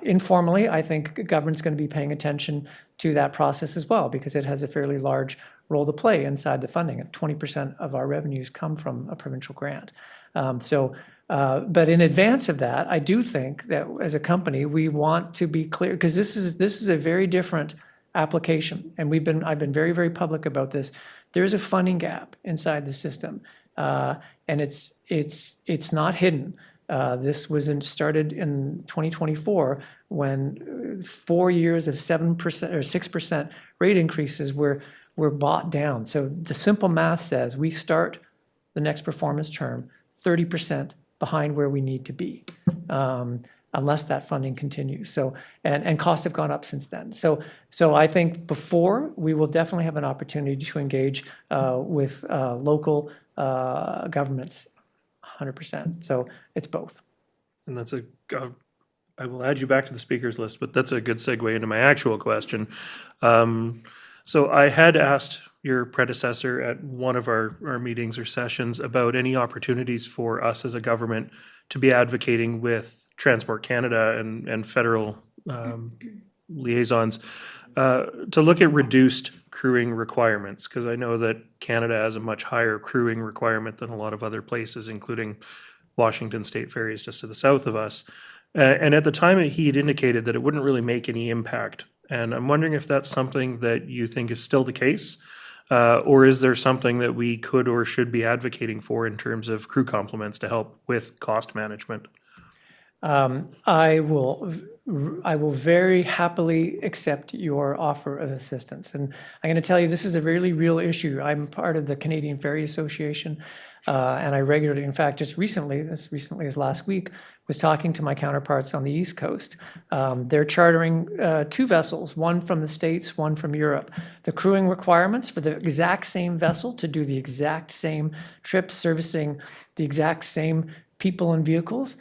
Informally, I think government's going to be paying attention to that process as well, because it has a fairly large role to play inside the funding. 20% of our revenues come from a provincial grant. But in advance of that, I do think that as a company, we want to be clear, because this is a very different application, and I've been very, very public about this. There's a funding gap inside the system, and it's not hidden. This was started in 2024 when 4 years of 7% or 6% rate increases were bought down. So the simple math says we start the next performance term 30% behind where we need to be, unless that funding continues. So, and costs have gone up since then. So I think before, we will definitely have an opportunity to engage with local governments 100%. So it's both. And that's I will add you back to the speakers list, but that's a good segue into my actual question. So I had asked your predecessor at one of our meetings or sessions about any opportunities for us as a government to be advocating with Transport Canada and federal liaisons to look at reduced crewing requirements, because I know that Canada has a much higher crewing requirement than a lot of other places, including Washington State ferries just to the south of us. And at the time, he had indicated that it wouldn't really make any impact. And I'm wondering if that's something that you think is still the case, or is there something that we could or should be advocating for in terms of crew complements to help with cost management? I will very happily accept your offer of assistance. And I'm going to tell you, this is a really real issue. I'm part of the Canadian Ferry Association, and I regularly, in fact, just recently, as recently as last week, was talking to my counterparts on the East Coast. They're chartering 2 vessels, one from the States, one from Europe. The crewing requirements for the exact same vessel to do the exact same trip, servicing the exact same people and vehicles,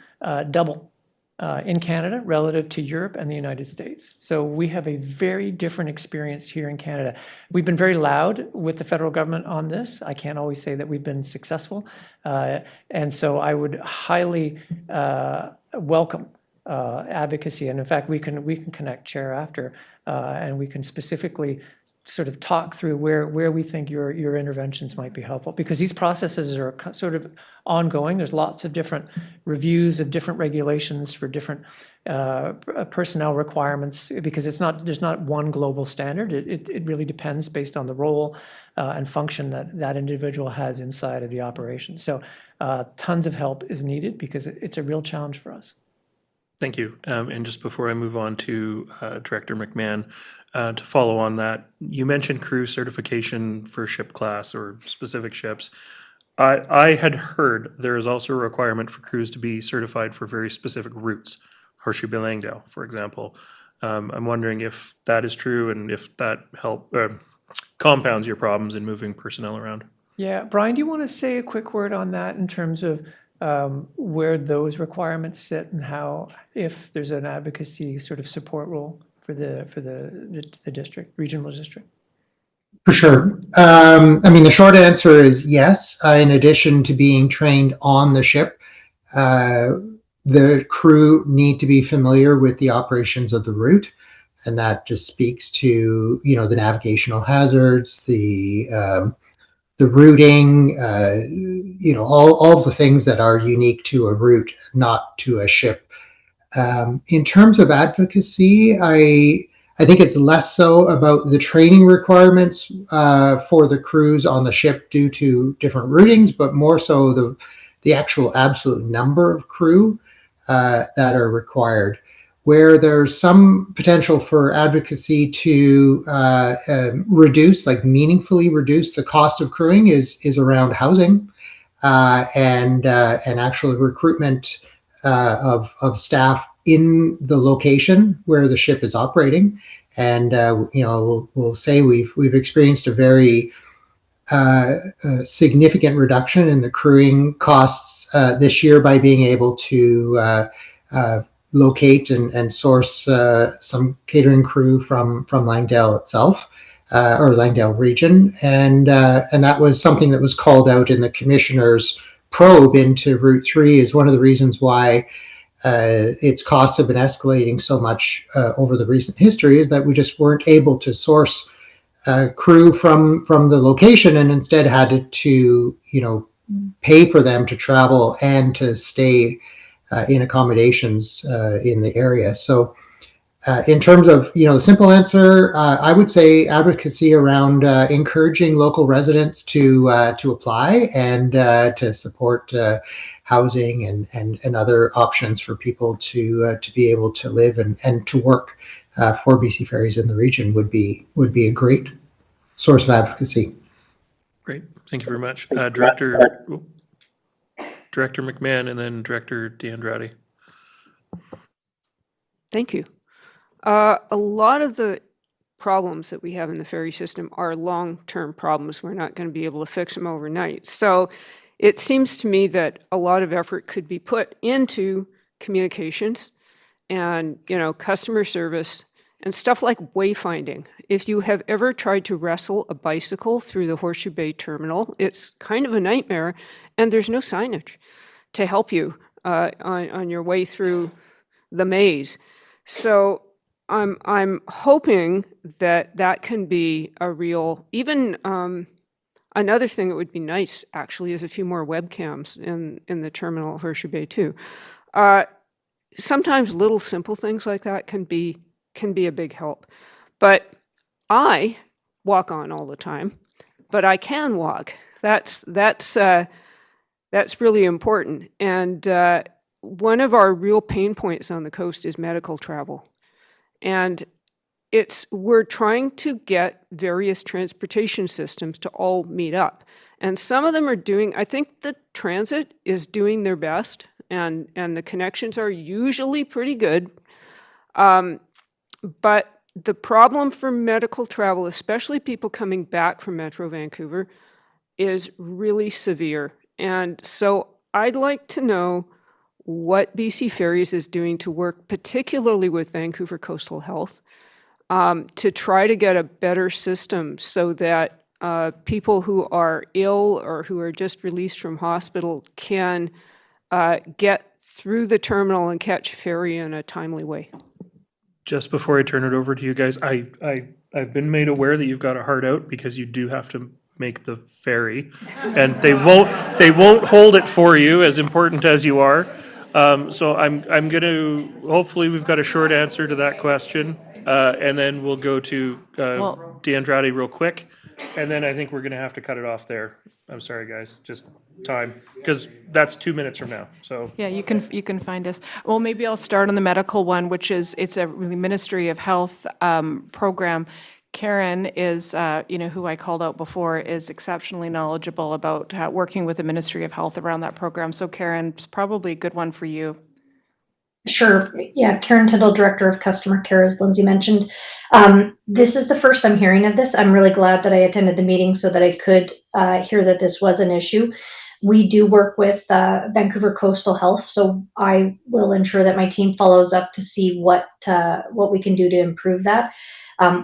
double in Canada relative to Europe and the United States. So we have a very different experience here in Canada. We've been very loud with the federal government on this. I can't always say that we've been successful. And so I would highly welcome advocacy. And in fact, we can connect, Chair, after, and we can specifically sort of talk through where we think your interventions might be helpful, because these processes are sort of ongoing. There's lots of different reviews of different regulations for different personnel requirements, because there's not one global standard. It really depends based on the role and function that individual has inside of the operation. So tons of help is needed, because it's a real challenge for us. Thank you. And just before I move on to Director McMahon, to follow on that, you mentioned crew certification for ship class or specific ships. I had heard there is also a requirement for crews to be certified for very specific routes, Horseshoe Bay Langdale, for example. I'm wondering if that is true and if that compounds your problems in moving personnel around. Yeah, Brian, do you want to say a quick word on that in terms of where those requirements sit and how, if there's an advocacy sort of support role for the district, regional district? For sure. I mean, the short answer is yes. In addition to being trained on the ship, the crew need to be familiar with the operations of the route. And that just speaks to, the navigational hazards, the routing, all of the things that are unique to a route, not to a ship. In terms of advocacy, I think it's less so about the training requirements for the crews on the ship due to different routings, but more so the actual absolute number of crew that are required. Where there's some potential for advocacy to reduce, like meaningfully reduce the cost of crewing is around housing and actual recruitment of staff in the location where the ship is operating. And we'll say we've experienced a very significant reduction in the crewing costs this year by being able to locate and source some catering crew from Langdale itself or Langdale region, and that was something that was called out in the commissioner's probe into Route 3 is one of the reasons why its costs have been escalating so much over the recent history, is that we just weren't able to source crew from the location, and instead had to pay for them to travel and to stay in accommodations in the area. So in terms of the simple answer, I would say advocacy around encouraging local residents to apply and to support housing and other options for people to be able to live and to work for BC Ferries in the region would be a great source of advocacy. Great, thank you very much. Director McMahon and then Director D'Andrade. Thank you. A lot of the problems that we have in the ferry system are long-term problems. We're not going to be able to fix them overnight. So it seems to me that a lot of effort could be put into communications and, customer service and stuff like wayfinding. If you have ever tried to wrestle a bicycle through the Horseshoe Bay terminal, it's kind of a nightmare, and there's no signage to help you on your way through the maze. So I'm hoping that can be a real, even another thing that would be nice actually is a few more webcams in the terminal Horseshoe Bay too. Sometimes little simple things like that can be a big help. But I walk on all the time, but I can walk. That's really important. And one of our real pain points on the coast is medical travel. And we're trying to get various transportation systems to all meet up. And some of them are I think the transit is doing their best, and the connections are usually pretty good. But the problem for medical travel, especially people coming back from Metro Vancouver, is really severe. And so I'd like to know what BC Ferries is doing to work particularly with Vancouver Coastal Health to try to get a better system so that people who are ill or who are just released from hospital can get through the terminal and catch ferry in a timely way. Just before I turn it over to you guys, I've been made aware that you've got a heart out because you do have to make the ferry, and they won't hold it for you, as important as you are. So I'm gonna, hopefully we've got a short answer to that question, and then we'll go to D'Andrade real quick, and then I think we're gonna have to cut it off there. I'm sorry, guys, just time, because that's 2 minutes from now, so. Yeah, you can find us. Well, maybe I'll start on the medical one, which is, it's a really Ministry of Health program. Karen is, who I called out before, is exceptionally knowledgeable about working with the Ministry of Health around that program. So Karen, it's probably a good one for you. Sure. Yeah, Karen Tyndall, Director of Customer Care, as Lindsay mentioned. This is the first I'm hearing of this. I'm really glad that I attended the meeting so that I could hear that this was an issue. We do work with Vancouver Coastal Health, so I will ensure that my team follows up to see what we can do to improve that.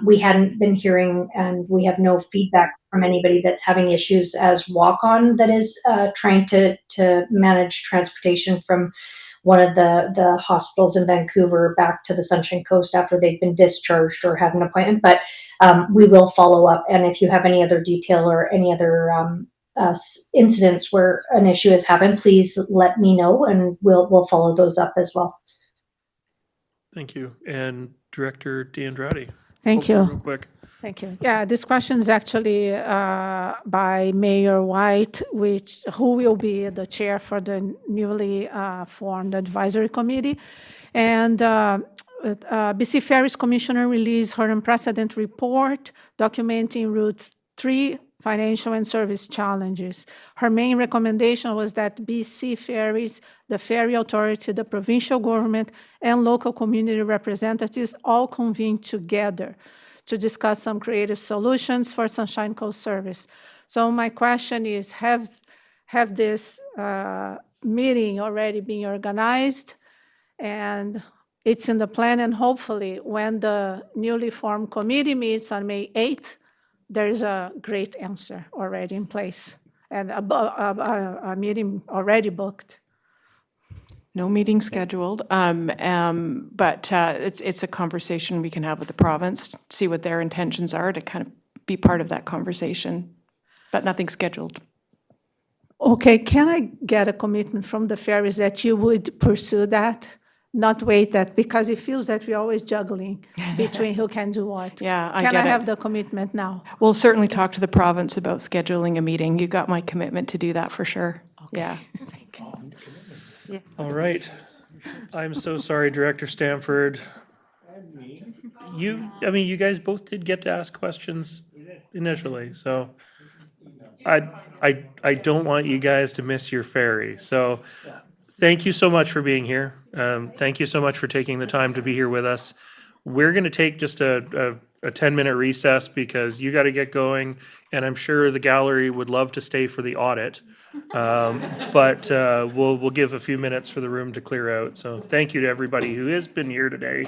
We hadn't been hearing, and we have no feedback from anybody that's having issues as walk-on that is trying to manage transportation from one of the hospitals in Vancouver back to the Sunshine Coast after they've been discharged or had an appointment. But we will follow up, and if you have any other detail or any other incidents where an issue has happened, please let me know, and we'll follow those up as well. Thank you. And Director D'Andrade. Thank Hopefully you. real quick. Thank you. Yeah, this question is actually by Mayor White, who will be the chair for the newly formed advisory committee. And BC Ferries Commissioner released her unprecedented report documenting Route 3 financial and service challenges. Her main recommendation was that BC Ferries, the Ferry Authority, the provincial government, and local community representatives all convene together to discuss some creative solutions for Sunshine Coast service. So my question is, have this meeting already been organized? And it's in the plan, and hopefully when the newly formed committee meets on May 8th, there's a great answer already in place and a meeting already booked. No meeting scheduled, but it's a conversation we can have with the province, see what their intentions are to kind of be part of that conversation, but nothing scheduled. Okay, can I get a commitment from the ferries that you would pursue that? Not wait that, because it feels that we're always juggling between who can do what. Yeah, I Can get I it. have the commitment now? We'll certainly talk to the province about scheduling a meeting. You got my commitment to do that for sure. Yeah. Thank you. All right. I'm so sorry, Director Stanford. You guys both did get to ask questions initially, so I don't want you guys to miss your ferry. So thank you so much for being here. Thank you so much for taking the time to be here with us. We're going to take just a 10-minute recess because you got to get going, and I'm sure the gallery would love to stay for the audit. But we'll give a few minutes for the room to clear out. So thank you to everybody who has been here today.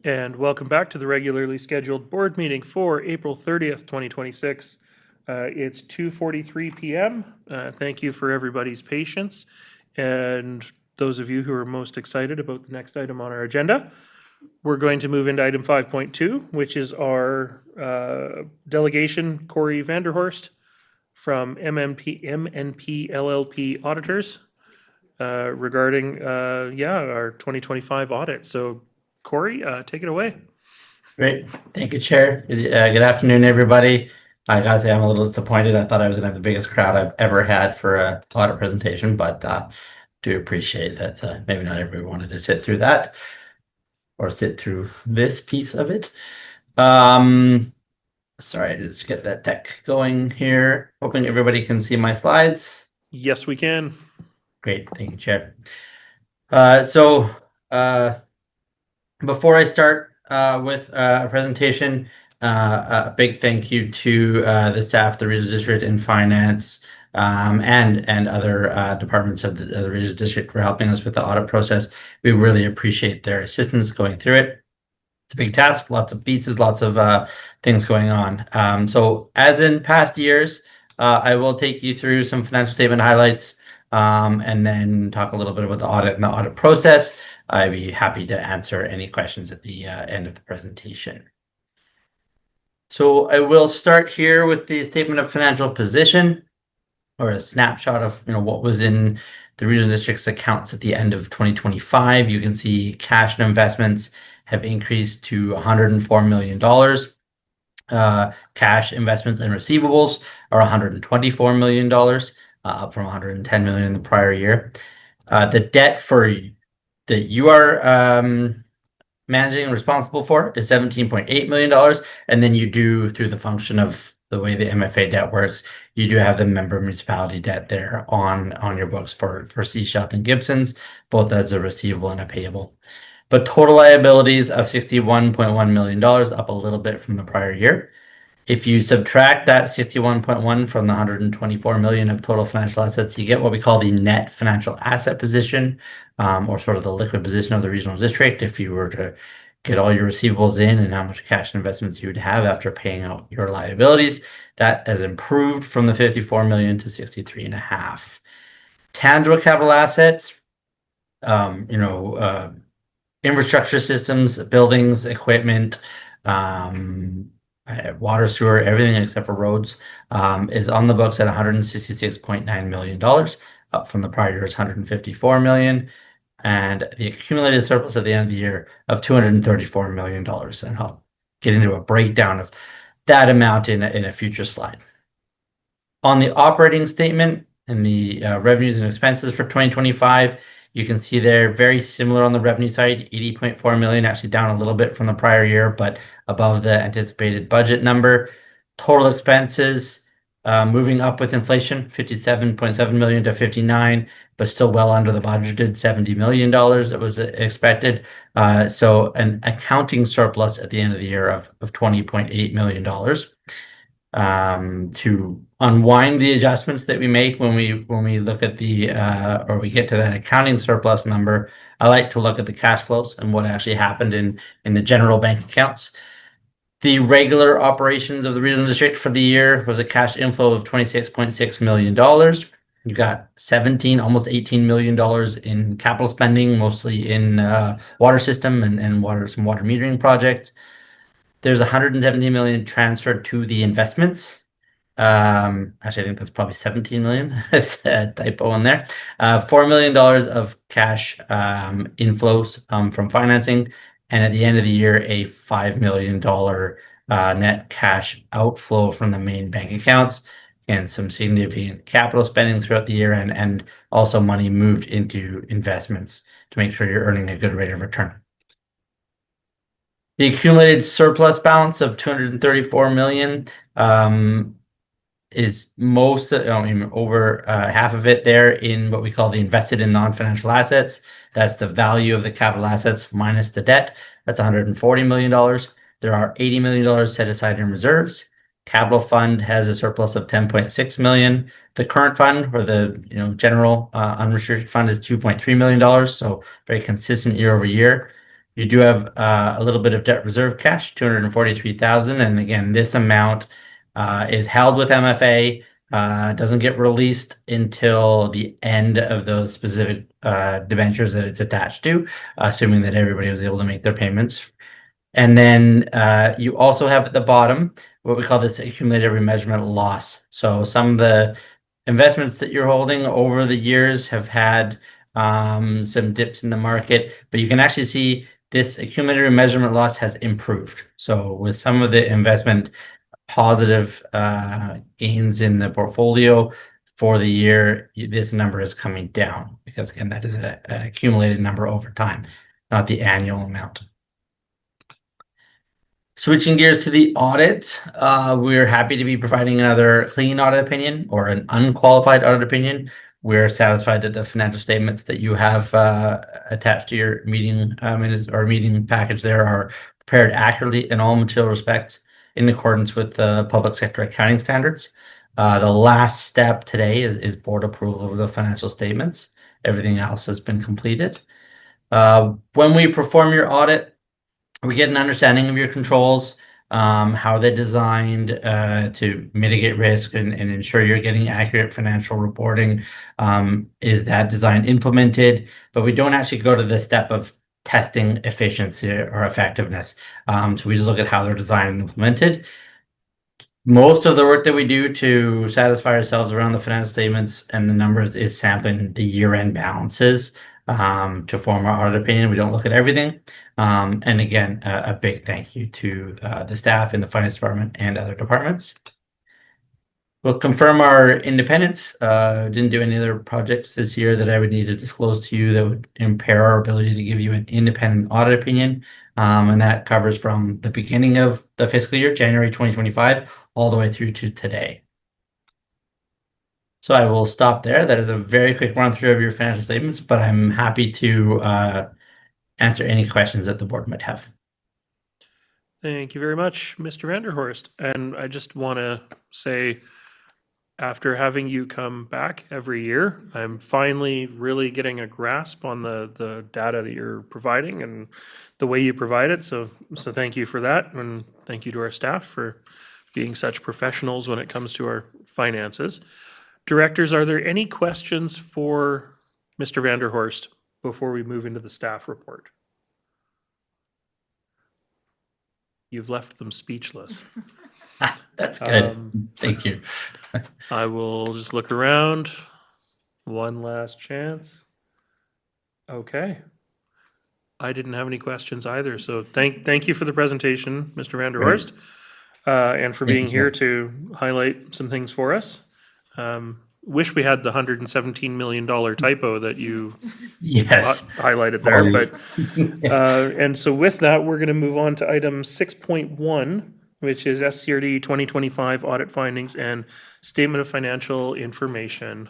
And welcome back to the regularly scheduled board meeting for April 30th, 2026. It's 2:43 p.m. Thank you for everybody's patience and those of you who are most excited about the next item on our agenda. We're going to move into item 5.2, which is our delegation, Corey Vanderhorst from MNP LLP Auditors regarding, our 2025 audit. So Corey, take it away. Great. Thank you, Chair. Good afternoon, everybody. I gotta say, I'm a little disappointed. I thought I was gonna have the biggest crowd I've ever had for a audit presentation, but do appreciate that maybe not everyone wanted to sit through that or sit through this piece of it. Sorry, just get that tech going here. Hoping everybody can see my slides. Yes, we can. Great, thank you, Chair. Before I start with a presentation, a big thank you to the staff, the Regional District and Finance, and other departments of the Regional District for helping us with the audit process. We really appreciate their assistance going through it. It's a big task, lots of pieces, lots of things going on. So as in past years, I will take you through some financial statement highlights and then talk a little bit about the audit and the audit process. I'd be happy to answer any questions at the end of the presentation. So I will start here with the statement of financial position, or a snapshot of what was in the Regional District's accounts at the end of 2025. You can see cash and investments have increased to $104 million. Cash, investments, and receivables are $124 million, up from $110 million in the prior year. The debt that you are managing and responsible for is $17.8 million. And then you do, through the function of the way the MFA debt works, you do have the member municipality debt there on your books for Seashelt and Gibson's, both as a receivable and a payable. But total liabilities of $61.1 million, up a little bit from the prior year. If you subtract that 61.1 from the 124 million of total financial assets, you get what we call the net financial asset position, or sort of the liquid position of the regional district. If you were to get all your receivables in and how much cash and investments you would have after paying out your liabilities, that has improved from the 54 million to 63.5. Tangible capital assets, infrastructure systems, buildings, equipment, water, sewer, everything except for roads, is on the books at $166.9 million, up from the prior year's $154 million, and the accumulated surplus at the end of the year of $234 million. And I'll get into a breakdown of that amount in a future slide. On the operating statement and the revenues and expenses for 2025, you can see they're very similar on the revenue side, 80.4 million, actually down a little bit from the prior year, but above the anticipated budget number. Total expenses moving up with inflation, 57.7 million to 59, but still well under the budgeted $70 million that was expected. So an accounting surplus at the end of the year of $20.8 million. To unwind the adjustments that we make when we look at or we get to that accounting surplus number, I like to look at the cash flows and what actually happened in the general bank accounts. The regular operations of the regional district for the year was a cash inflow of $26.6 million. You got almost $18 million in capital spending, mostly in water system and some water metering projects. There's 170 million transferred to the investments. Actually, I think that's probably 17 million. It's a typo in there. $4 million of cash inflows from financing. And at the end of the year, a $5 million net cash outflow from the main bank accounts, and some significant capital spending throughout the year, and also money moved into investments to make sure you're earning a good rate of return. The accumulated surplus balance of 234 million is over half of it there in what we call the invested in non-financial assets. That's the value of the capital assets minus the debt. That's $140 million. There are $80 million set aside in reserves. Capital fund has a surplus of 10.6 million. The current fund, or the general unrestricted fund, is $2.3 million. So very consistent year over year. You do have a little bit of debt reserve cash, 243,000, and again, this amount is held with MFA. Doesn't get released until the end of those specific debentures that it's attached to, assuming that everybody was able to make their payments. And then you also have at the bottom what we call this accumulated remeasurement loss. So some of the investments that you're holding over the years have had some dips in the market, but you can actually see this accumulated remeasurement loss has improved. So with some of the investment positive gains in the portfolio for the year, this number is coming down because again, that is an accumulated number over time, not the annual amount. Switching gears to the audit, we're happy to be providing another clean audit opinion or an unqualified audit opinion. We're satisfied that the financial statements that you have attached to your meeting minutes or meeting package there are prepared accurately in all material respects in accordance with the public sector accounting standards. The last step today is board approval of the financial statements. Everything else has been completed. When we perform your audit, we get an understanding of your controls, how they're designed to mitigate risk and ensure you're getting accurate financial reporting. Is that design implemented? But we don't actually go to the step of testing efficiency or effectiveness. So we just look at how they're designed and implemented. Most of the work that we do to satisfy ourselves around the financial statements and the numbers is sampling the year-end balances to form our audit opinion. We don't look at everything. And again, a big thank you to the staff in the finance department and other departments. We'll confirm our independence. Didn't do any other projects this year that I would need to disclose to you that would impair our ability to give you an independent audit opinion. And that covers from the beginning of the fiscal year, January 2025, all the way through to today. So I will stop there. That is a very quick run through of your financial statements, but I'm happy to answer any questions that the board might have. Thank you very much, Mr. Vanderhorst. And I just want to say, after having you come back every year, I'm finally really getting a grasp on the data that you're providing and the way you provide it. So thank you for that. And thank you to our staff for being such professionals when it comes to our finances. Directors, are there any questions for Mr. Vanderhorst before we move into the staff report? You've left them speechless. That's good. Thank you. I will just look around. One last chance. Okay. I didn't have any questions either. So thank you for the presentation, Mr. Vanderhorst, and for being here to highlight some things for us. Wish we had the $117 million typo that you Yes. highlighted there. But and so with that, we're going to move on to item 6.1, which is SCRD 2025 audit findings and statement of financial information.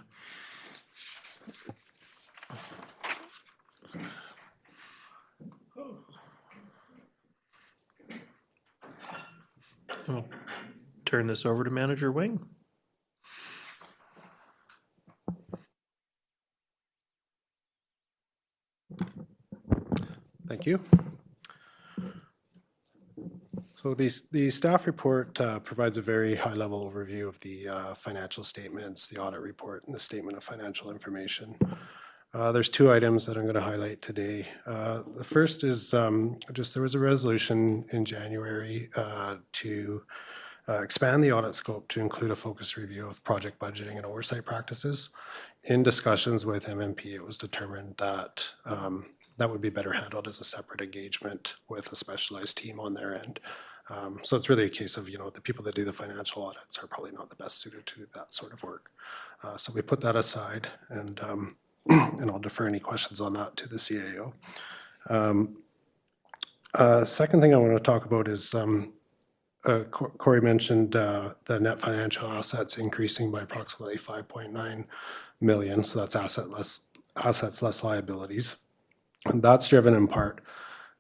I'll turn this over to Manager Wing. Thank you. So the staff report provides a very high-level overview of the financial statements, the audit report, and the statement of financial information. There's two items that I'm going to highlight today. The first is just there was a resolution in January to expand the audit scope to include a focused review of project budgeting and oversight practices. In discussions with MMP, it was determined that that would be better handled as a separate engagement with a specialized team on their end. So it's really a case of, the people that do the financial audits are probably not the best suited to do that sort of work. So we put that aside, and I'll defer any questions on that to the CAO. Second thing I want to talk about is Corey mentioned the net financial assets increasing by approximately 5.9 million. So that's assets less liabilities. And that's driven in part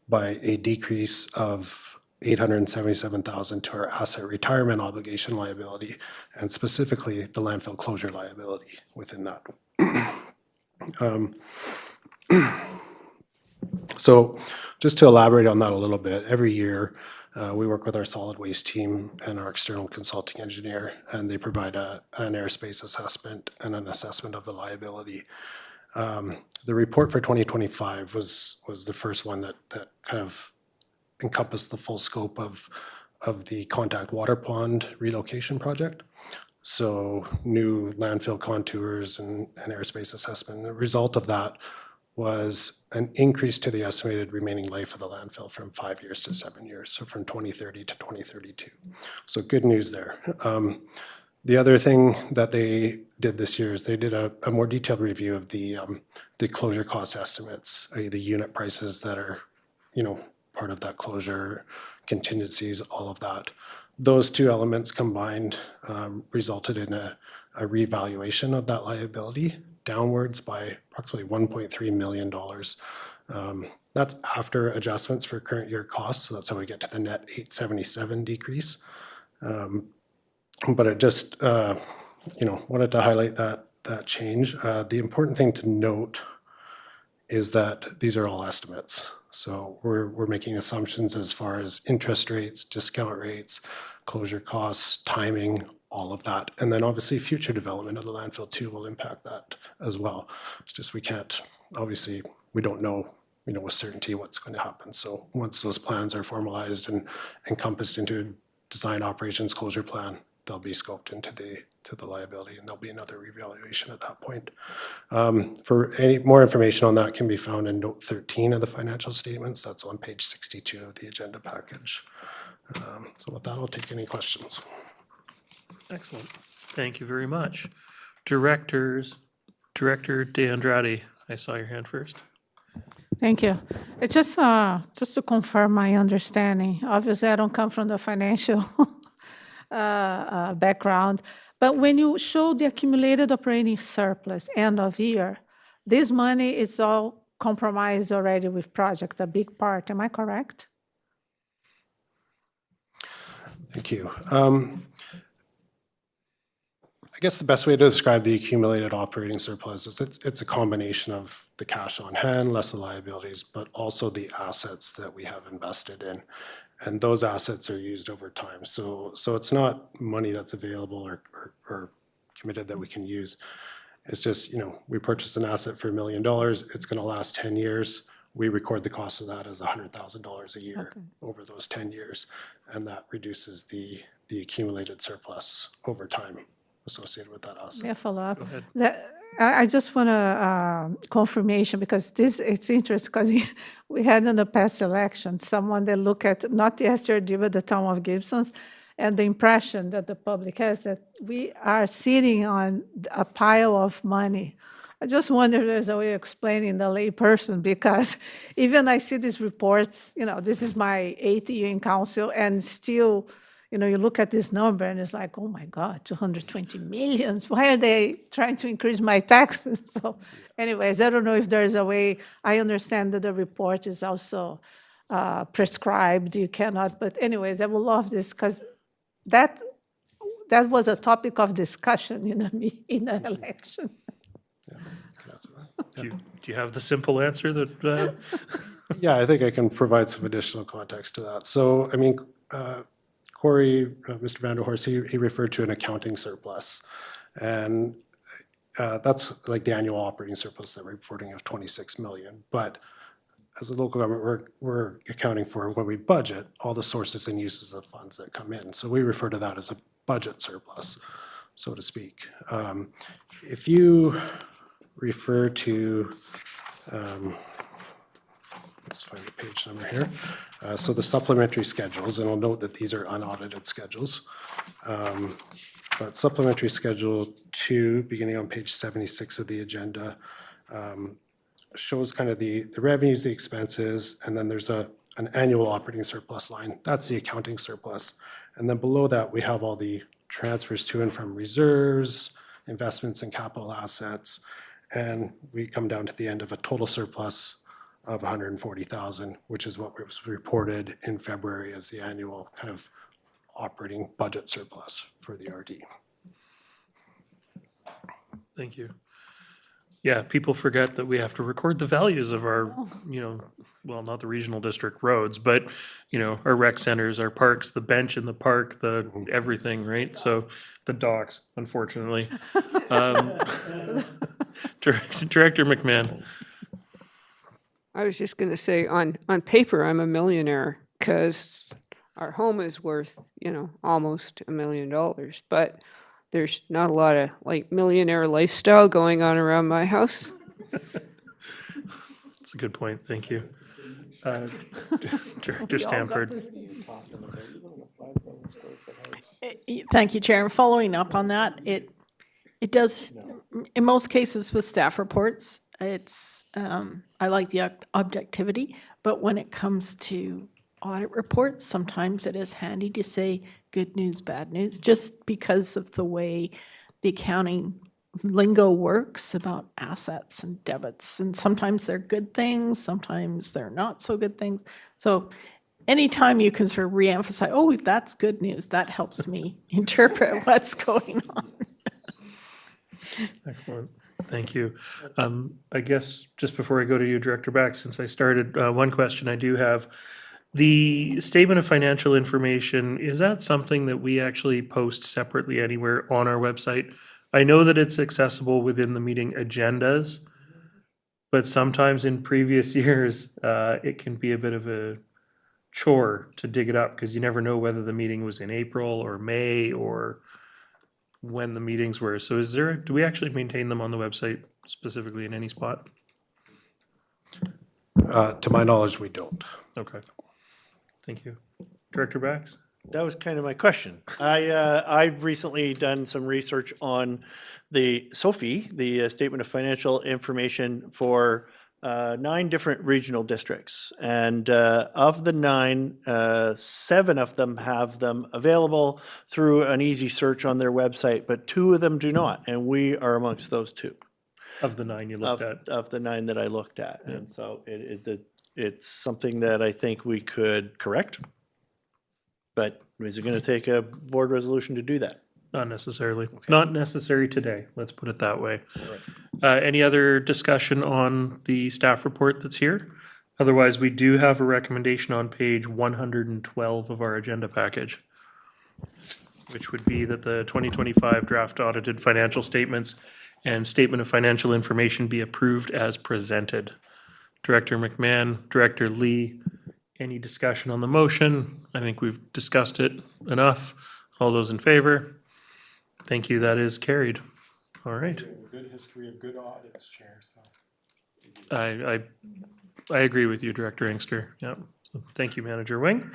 by a decrease of 877,000 to our asset retirement obligation liability, and specifically the landfill closure liability within that. So just to elaborate on that a little bit, every year we work with our solid waste team and our external consulting engineer, and they provide an airspace assessment and an assessment of the liability. The report for 2025 was the first one that kind of encompassed the full scope of the contact water pond relocation project. So new landfill contours and airspace assessment. The result of that was an increase to the estimated remaining life of the landfill from 5 years to 7 years, so from 2030 to 2032. So good news there. The other thing that they did this year is they did a more detailed review of the closure cost estimates, i.e. the unit prices that are, part of that closure, contingencies, all of that. Those two elements combined resulted in a revaluation of that liability downwards by approximately $1.3 million. That's after adjustments for current year costs, so that's how we get to the net 877 decrease. But it just, wanted to highlight that change. The important thing to note is that these are all estimates. So we're making assumptions as far as interest rates, discount rates, closure costs, timing, all of that. And then obviously future development of the landfill too will impact that as well. It's just we don't know, with certainty what's going to happen. So once those plans are formalized and encompassed into a design operations closure plan, they'll be scoped into the liability, and there'll be another revaluation at that point. For any more information on that can be found in note 13 of the financial statements. That's on page 62 of the agenda package. So with that, I'll take any questions. Excellent. Thank you very much. Director De Andrade, I saw your hand first. Thank you. It's just to confirm my understanding. Obviously, I don't come from the financial background, but when you show the accumulated operating surplus end of year, this money is all compromised already with project, a big part. Am I correct? Thank you. I guess the best way to describe the accumulated operating surplus is it's a combination of the cash on hand, less the liabilities, but also the assets that we have invested in. And those assets are used over time. So it's not money that's available or committed that we can use. It's just, we purchase an asset for $1 million. It's going to last 10 years. We record the cost of that as $100,000 a year over those 10 years. And that reduces the accumulated surplus over time associated with that asset. May I follow up? I just want a confirmation because it's interesting because we had in the past election someone that looked at not the SRD but the town of Gibson's, and the impression that the public has that we are sitting on a pile of money. I just wonder if there's a way of explaining the lay person, because even I see these reports, this is my 8th year in council, and still, you look at this number and it's like, oh my God, 220 million. Why are they trying to increase my taxes? So anyways, I don't know if there's a way. I understand that the report is also prescribed. You cannot, but anyways, I will love this because that was a topic of discussion in the election. Do you have the simple answer that? Yeah, I think I can provide some additional context to that. So, Corey, Mr. Vanderhorst, he referred to an accounting surplus. And that's like the annual operating surplus that we're reporting of 26 million. But as a local government, we're accounting for, when we budget, all the sources and uses of funds that come in. So we refer to that as a budget surplus, so to speak. If you refer to, let's find the page number here. So the supplementary schedules, and I'll note that these are unaudited schedules. But supplementary schedule 2, beginning on page 76 of the agenda, shows kind of the revenues, the expenses, and then there's an annual operating surplus line. That's the accounting surplus. And then below that, we have all the transfers to and from reserves, investments in capital assets, and we come down to the end of a total surplus of 140,000, which is what was reported in February as the annual kind of operating budget surplus for the RD. Thank you. Yeah, people forget that we have to record the values of our, well, not the regional district roads, but, you know, our rec centers, our parks, the bench in the park, the everything, right? So the docks, unfortunately. Director McMahon. I was just going to say, on paper, I'm a millionaire because our home is worth, almost $1 million. But there's not a lot of like millionaire lifestyle going on around my house. That's a good point. Thank you. Director Stamford. Thank you, Chair. And following up on that, it does, in most cases with staff reports, it's, I like the objectivity, but when it comes to audit reports, sometimes it is handy to say good news, bad news, just because of the way the accounting lingo works about assets and debits. And sometimes they're good things, sometimes they're not so good things. So anytime you can sort of reemphasize, oh, that's good news, that helps me interpret what's going on. Excellent. Thank you. I guess just before I go to you, Director Back, since I started, one question I do have. The statement of financial information, is that something that we actually post separately anywhere on our website? I know that it's accessible within the meeting agendas, but sometimes in previous years, it can be a bit of a chore to dig it up because you never know whether the meeting was in April or May or when the meetings were. So do we actually maintain them on the website specifically in any spot? To my knowledge, we don't. Okay. Thank you. Director Bax? That was kind of my question. I've recently done some research on the SOFI, the Statement of Financial Information for 9 different regional districts. And of the 9, 7 of them have them available through an easy search on their website, but 2 of them do not, and we are amongst those 2. Of the 9 you looked at? Of the 9 that I looked at. And so it's something that I think we could correct. But is it going to take a board resolution to do that? Not necessarily. Not necessary today, let's put it that way. Any other discussion on the staff report that's here? Otherwise, we do have a recommendation on page 112 of our agenda package, which would be that the 2025 draft audited financial statements and statement of financial information be approved as presented. Director McMahon, Director Lee, any discussion on the motion? I think we've discussed it enough. All those in favor? Thank you, that is carried. All right. Good history of good audits, Chair, so. I agree with you, Director Inkster. Yeah. So thank you, Manager Wing.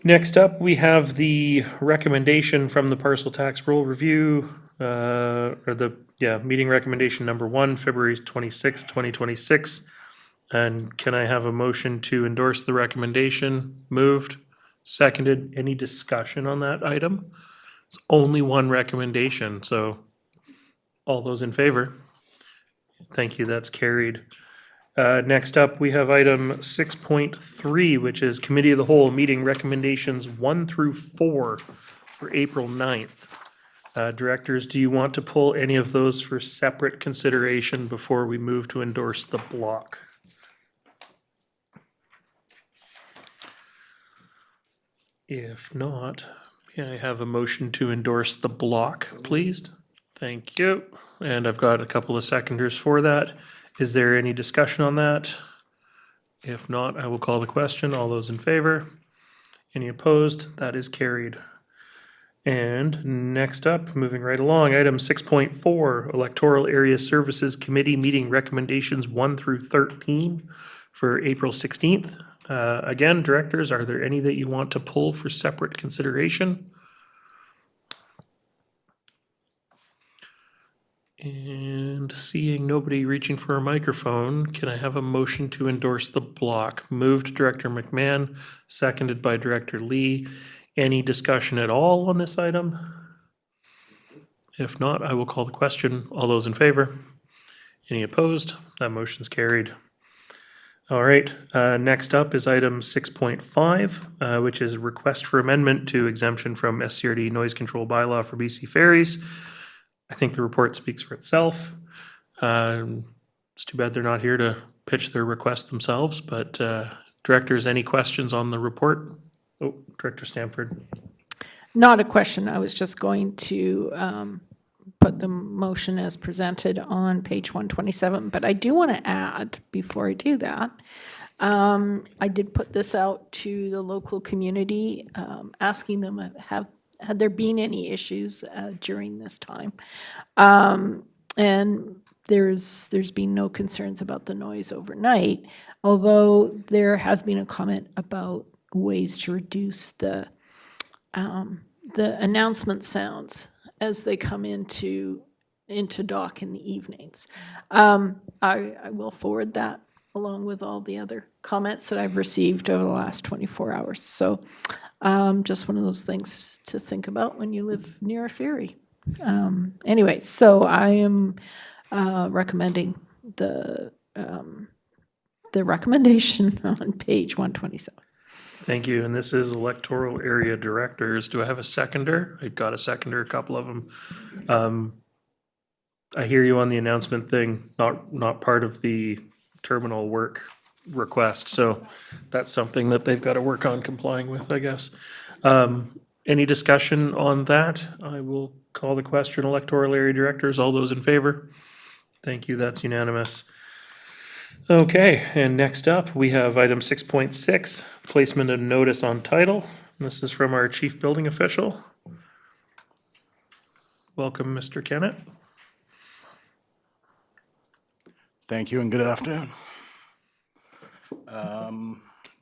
Next up, we have the recommendation from the Parcel Tax Roll Review, meeting recommendation number 1, February 26, 2026. And can I have a motion to endorse the recommendation? Moved, seconded. Any discussion on that item? It's only one recommendation, so all those in favor? Thank you, that's carried. Next up, we have item 6.3, which is Committee of the Whole meeting recommendations 1 through 4 for April 9th. Directors, do you want to pull any of those for separate consideration before we move to endorse the block? If not, may I have a motion to endorse the block, please? Thank you. And I've got a couple of seconders for that. Is there any discussion on that? If not, I will call the question. All those in favor? Any opposed? That is carried. And next up, moving right along, item 6.4, Electoral Area Services Committee meeting recommendations 1 through 13 for April 16th. Again, directors, are there any that you want to pull for separate consideration? And seeing nobody reaching for a microphone, can I have a motion to endorse the block? Moved Director McMahon, seconded by Director Lee. Any discussion at all on this item? If not, I will call the question. All those in favor? Any opposed? That motion's carried. All right, next up is item 6.5, which is request for amendment to exemption from SCRD noise control bylaw for BC ferries. I think the report speaks for itself. It's too bad they're not here to pitch their request themselves, but directors, any questions on the report? Oh, Director Stanford. Not a question. I was just going to put the motion as presented on page 127, but I do want to add, before I do that, I did put this out to the local community, asking them, had there been any issues during this time? And there's been no concerns about the noise overnight, although there has been a comment about ways to reduce the announcement sounds as they come into dock in the evenings. I will forward that along with all the other comments that I've received over the last 24 hours. So just one of those things to think about when you live near a ferry. Anyway, so I am recommending the recommendation on page 127. Thank you. And this is electoral area directors. Do I have a seconder? I got a seconder, a couple of them. I hear you on the announcement thing, not part of the terminal work request. So that's something that they've got to work on complying with, I guess. Any discussion on that? I will call the question. Electoral area directors, all those in favor? Thank you. That's unanimous. Okay, and next up, we have item 6.6, placement of notice on title. This is from our chief building official. Welcome, Mr. Kennett. Thank you and good afternoon.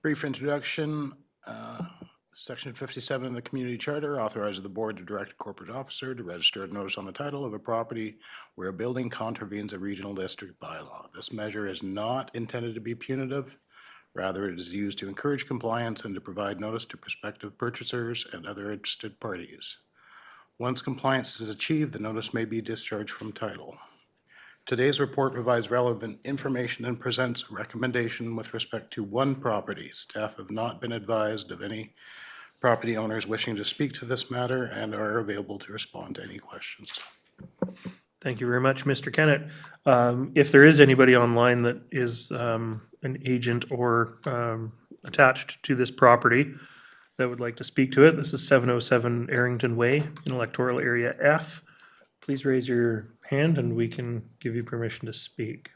Brief introduction. Section 57 of the Community Charter authorizes the board to direct a corporate officer to register a notice on the title of a property where a building contravenes a regional district bylaw. This measure is not intended to be punitive. Rather, it is used to encourage compliance and to provide notice to prospective purchasers and other interested parties. Once compliance is achieved, the notice may be discharged from title. Today's report provides relevant information and presents a recommendation with respect to one property. Staff have not been advised of any property owners wishing to speak to this matter and are available to respond to any questions. Thank you very much, Mr. Kennett. If there is anybody online that is an agent or attached to this property that would like to speak to it, this is 707 Arrington Way in electoral area F. Please raise your hand and we can give you permission to speak.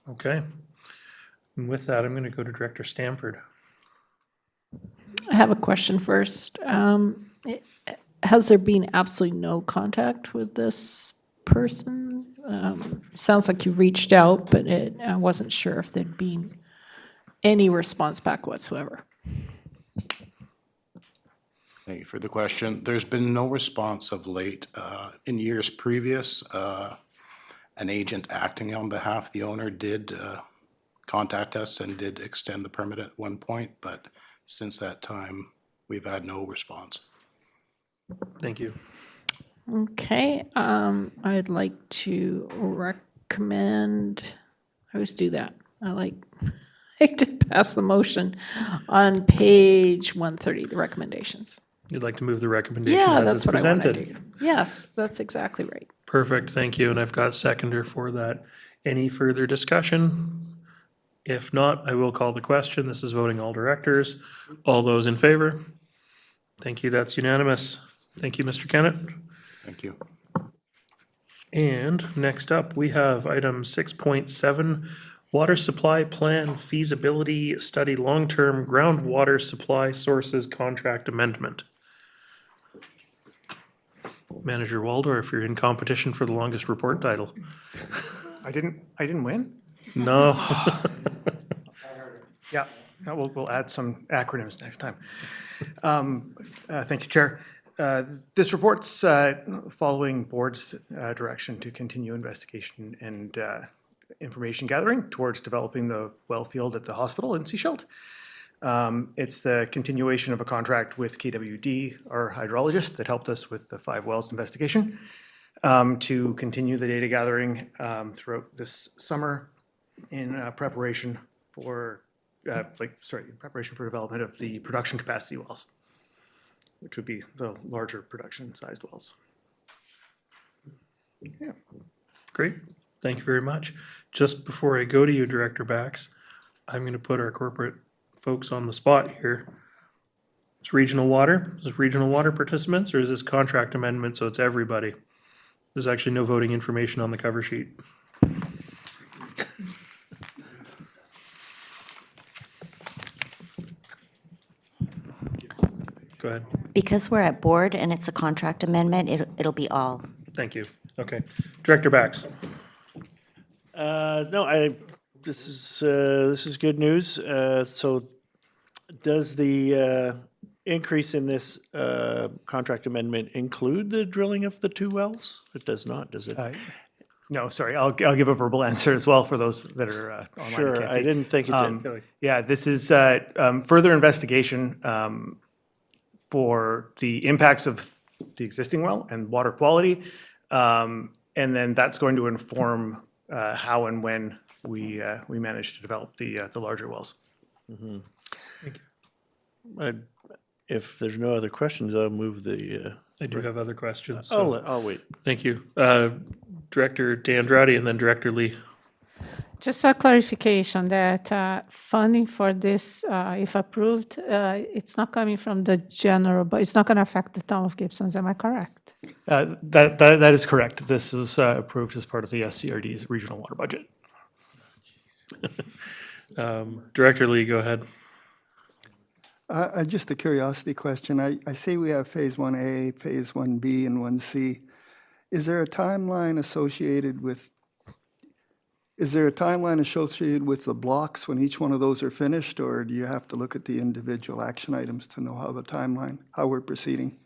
Okay. And with that, I'm going to go to Director Stanford. I have a question first. Has there been absolutely no contact with this person? Sounds like you reached out, but I wasn't sure if there'd been any response back whatsoever. Thank you for the question. There's been no response of late. In years previous, an agent acting on behalf of the owner did contact us and did extend the permit at one point, but since that time, we've had no response. Thank you. Okay, I'd like to recommend, I always do that. I like to pass the motion on page 130, the recommendations. You'd like to move the recommendation Yeah, as that's it's what I want to presented? do. Yes, that's exactly right. Perfect, thank you, and I've got seconder for that. Any further discussion? If not, I will call the question. This is voting all directors. All those in favor? Thank you, that's unanimous. Thank you, Mr. Kennett. Thank you. And next up, we have item 6.7, Water Supply Plan Feasibility Study Long-Term Groundwater Supply Sources Contract Amendment. Manager Waldorf, you're in competition for the longest report title. I didn't win? No. Yeah, we'll add some acronyms next time. Thank you, Chair. This report's following board's direction to continue investigation and information gathering towards developing the well field at the hospital in Seashield. It's the continuation of a contract with KWD, our hydrologist that helped us with the 5 wells investigation, to continue the data gathering throughout this summer in preparation for development of the production capacity wells, which would be the larger production sized wells. Yeah. Great, Thank you very much. Just before I go to you, Director Bax, I'm going to put our corporate folks on the spot here. It's regional water. Is this regional water participants or is this contract amendment so it's everybody? There's actually no voting information on the cover sheet. Go ahead. Because we're at board and it's a contract amendment, it'll be all. Thank you. Okay. Director Bax. No, this is good news. So does the increase in this contract amendment include the drilling of the 2 wells? It does not, does it? No, sorry, I'll give a verbal answer as well for those that are online and Sure, can't I see. didn't think it did. Yeah, this is further investigation for the impacts of the existing well and water quality. And then that's going to inform how and when we manage to develop the larger wells. Thank you. If there's no other questions, I'll move the. I do have other questions. so I'll wait. Thank you. Director DeAndrade and then Director Lee. Just a clarification that funding for this, if approved, it's not coming from the general, but it's not going to affect the town of Gibson's. Am I correct? That is correct. This was approved as part of the SCRD's regional water budget. Director Lee, go ahead. Just a curiosity question. I see we have Phase 1A, Phase 1B, and 1C. Is there a timeline associated with the blocks when each one of those are finished, or do you have to look at the individual action items to know how we're proceeding?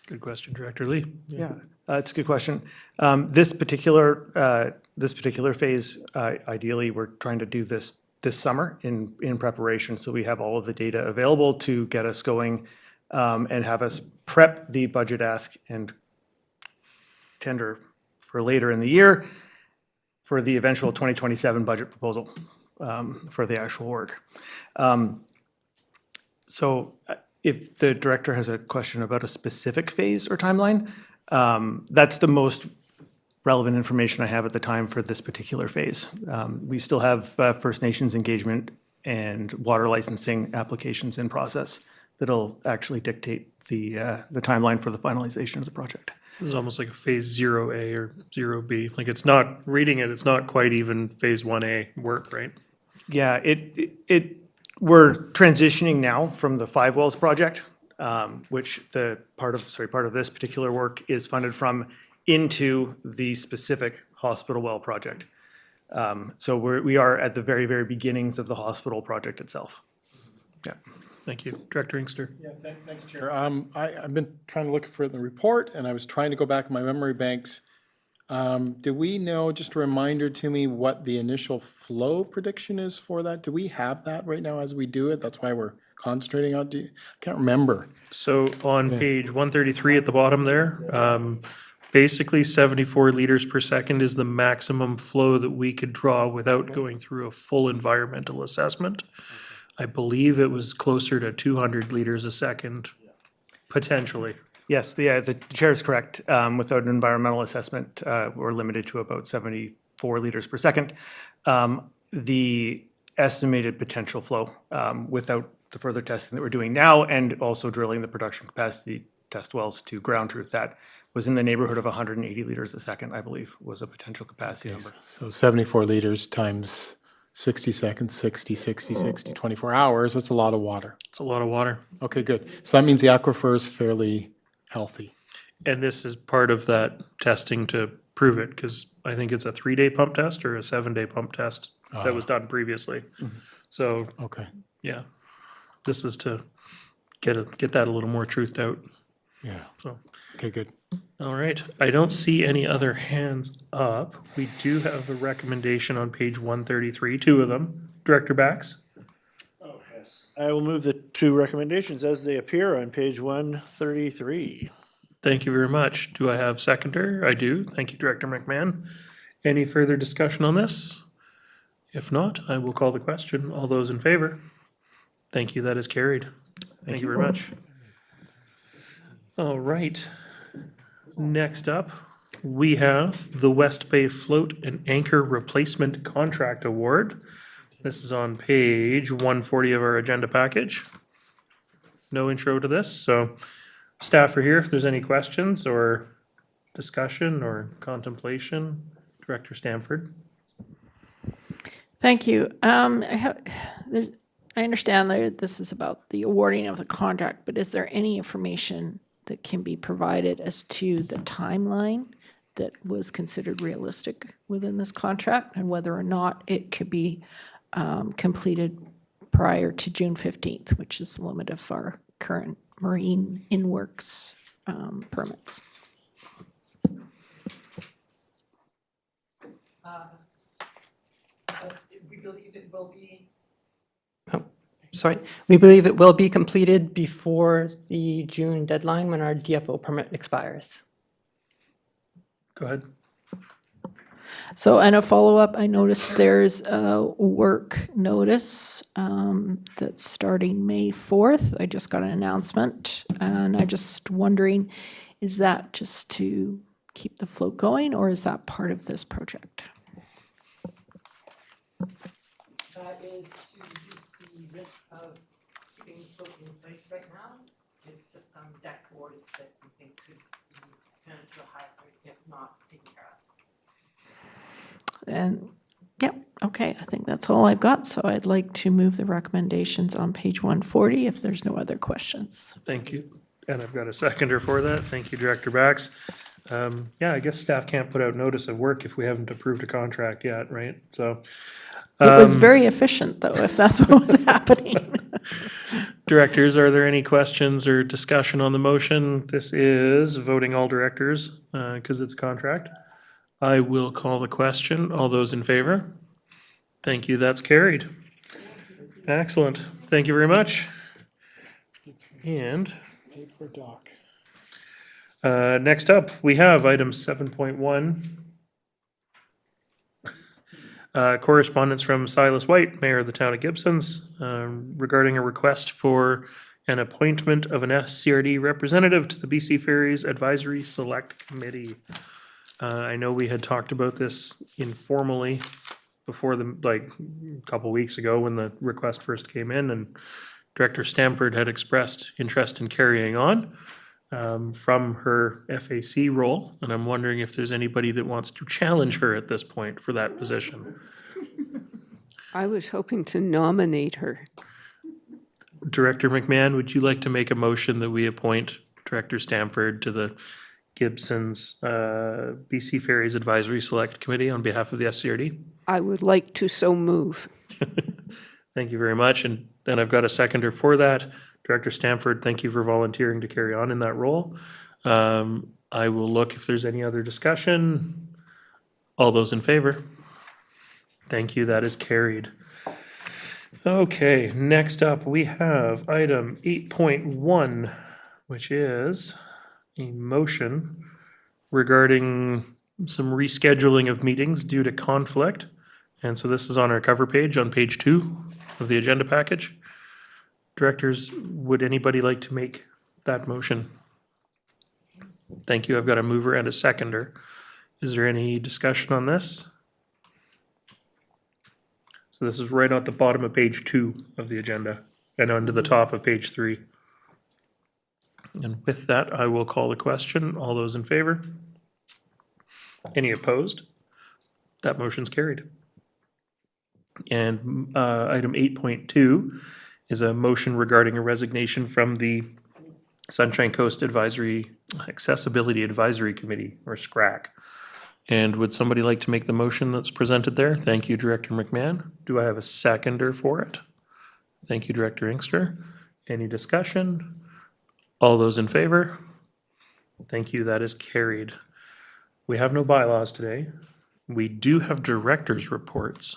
Good question, Director Lee. Yeah, that's a good question. This particular phase, ideally, we're trying to do this summer in preparation, so we have all of the data available to get us going and have us prep the budget ask and tender for later in the year for the eventual 2027 budget proposal for the actual work. So if the director has a question about a specific phase or timeline, that's the most relevant information I have at the time for this particular phase. We still have First Nations engagement and water licensing applications in process that'll actually dictate the timeline for the finalization of the project. This is almost like a phase 0A or 0B. Like it's not, reading it, it's not quite even phase 1A work, right? Yeah, we're transitioning now from the 5 wells project, which part of this particular work is funded from, into the specific hospital well project. So we are at the very, very beginnings of the hospital project itself. Yeah. Thank you. Director Inkster. Yeah, thanks, Chair. I've been trying to look for it in the report, and I was trying to go back in my memory banks. Do we know, just a reminder to me, what the initial flow prediction is for that? Do we have that right now as we do it? That's why we're concentrating on, I can't remember. So on page 133 at the bottom there, basically 74 liters per second is the maximum flow that we could draw without going through a full environmental assessment. I believe it was closer to 200 liters a second, potentially. Yes, the chair is correct. Without an environmental assessment, we're limited to about 74 liters per second. The estimated potential flow without the further testing that we're doing now and also drilling the production capacity test wells to ground truth, that was in the neighborhood of 180 liters a second, I believe, was a potential capacity number. So 74 liters times 60 seconds, 60, 24 hours, that's a lot of water. It's a lot of water. Okay, good. So that means the aquifer is fairly healthy. And this is part of that testing to prove it, because I think it's a 3-day pump test or a 7-day pump test that was done previously. So, Okay, yeah, this is to get that a little more truthed out. yeah, So, okay, good. all right. I don't see any other hands up. We do have a recommendation on page 133, 2 of them. Director Bax? Oh, yes. I will move the 2 recommendations as they appear on page 133. Thank you very much. Do I have seconder? I do. Thank you, Director McMahon. Any further discussion on this? If not, I will call the question. All those in favor? Thank you. That is carried. Thank you very much. All right. Next up, we have the West Bay Float and Anchor Replacement Contract Award. This is on page 140 of our agenda package. No intro to this, so staff are here if there's any questions or discussion or contemplation. Director Stamford. Thank you. I understand that this is about the awarding of the contract, but is there any information that can be provided as to the timeline that was considered realistic within this contract and whether or not it could be completed prior to June 15th, which is the limit of our current marine in-works permits? We believe it will be. We believe it will be completed before the June deadline when our DFO permit expires. Go ahead. So, and a follow-up, I noticed there's a work notice that's starting May 4th. I just got an announcement, and I'm just wondering, is that just to keep the float going, or is that part of this project? That is to reduce the risk of keeping the float in place right now. It's just some deck boards that we think could be potential hazard if not taken care of. And, yep, okay, I think that's all I've got, so I'd like to move the recommendations on page 140 if there's no other questions. Thank you. And I've got a seconder for that. Thank you, Director Bax. Yeah, I guess staff can't put out notice of work if we haven't approved a contract yet, right? So. It was very efficient, though, if that's what was happening. Directors, are there any questions or discussion on the motion? This is voting all directors because it's a contract. I will call the question. All those in favor? Thank you, that's carried. Excellent. Thank you very much. And Paid for doc. next up, we have item 7.1. Correspondence from Silas White, Mayor of the Town of Gibsons, regarding a request for an appointment of an SCRD representative to the BC Ferries Advisory Select Committee. I know we had talked about this informally before a couple weeks ago when the request first came in, and Director Stamford had expressed interest in carrying on from her FAC role, and I'm wondering if there's anybody that wants to challenge her at this point for that position. I was hoping to nominate her. Director McMahon, would you like to make a motion that we appoint Director Stamford to the Gibsons BC Ferries Advisory Select Committee on behalf of the SCRD? I would like to so move. Thank you very much, and I've got a seconder for that. Director Stamford, thank you for volunteering to carry on in that role. I will look if there's any other discussion. All those in favor? Thank you, that is carried. Okay, next up, we have item 8.1, which is a motion regarding some rescheduling of meetings due to conflict. And so this is on our cover page, on page 2 of the agenda package. Directors, would anybody like to make that motion? Thank you. I've got a mover and a seconder. Is there any discussion on this? So this is right at the bottom of page 2 of the agenda and onto the top of page 3. And with that, I will call the question. All those in favor? Any opposed? That motion's carried. And item 8.2 is a motion regarding a resignation from the Sunshine Coast Accessibility Advisory Committee, or SCRAC. And would somebody like to make the motion that's presented there? Thank you, Director McMahon. Do I have a seconder for it? Thank you, Director Inkster. Any discussion? All those in favor? Thank you, that is carried. We have no bylaws today. We do have directors' reports.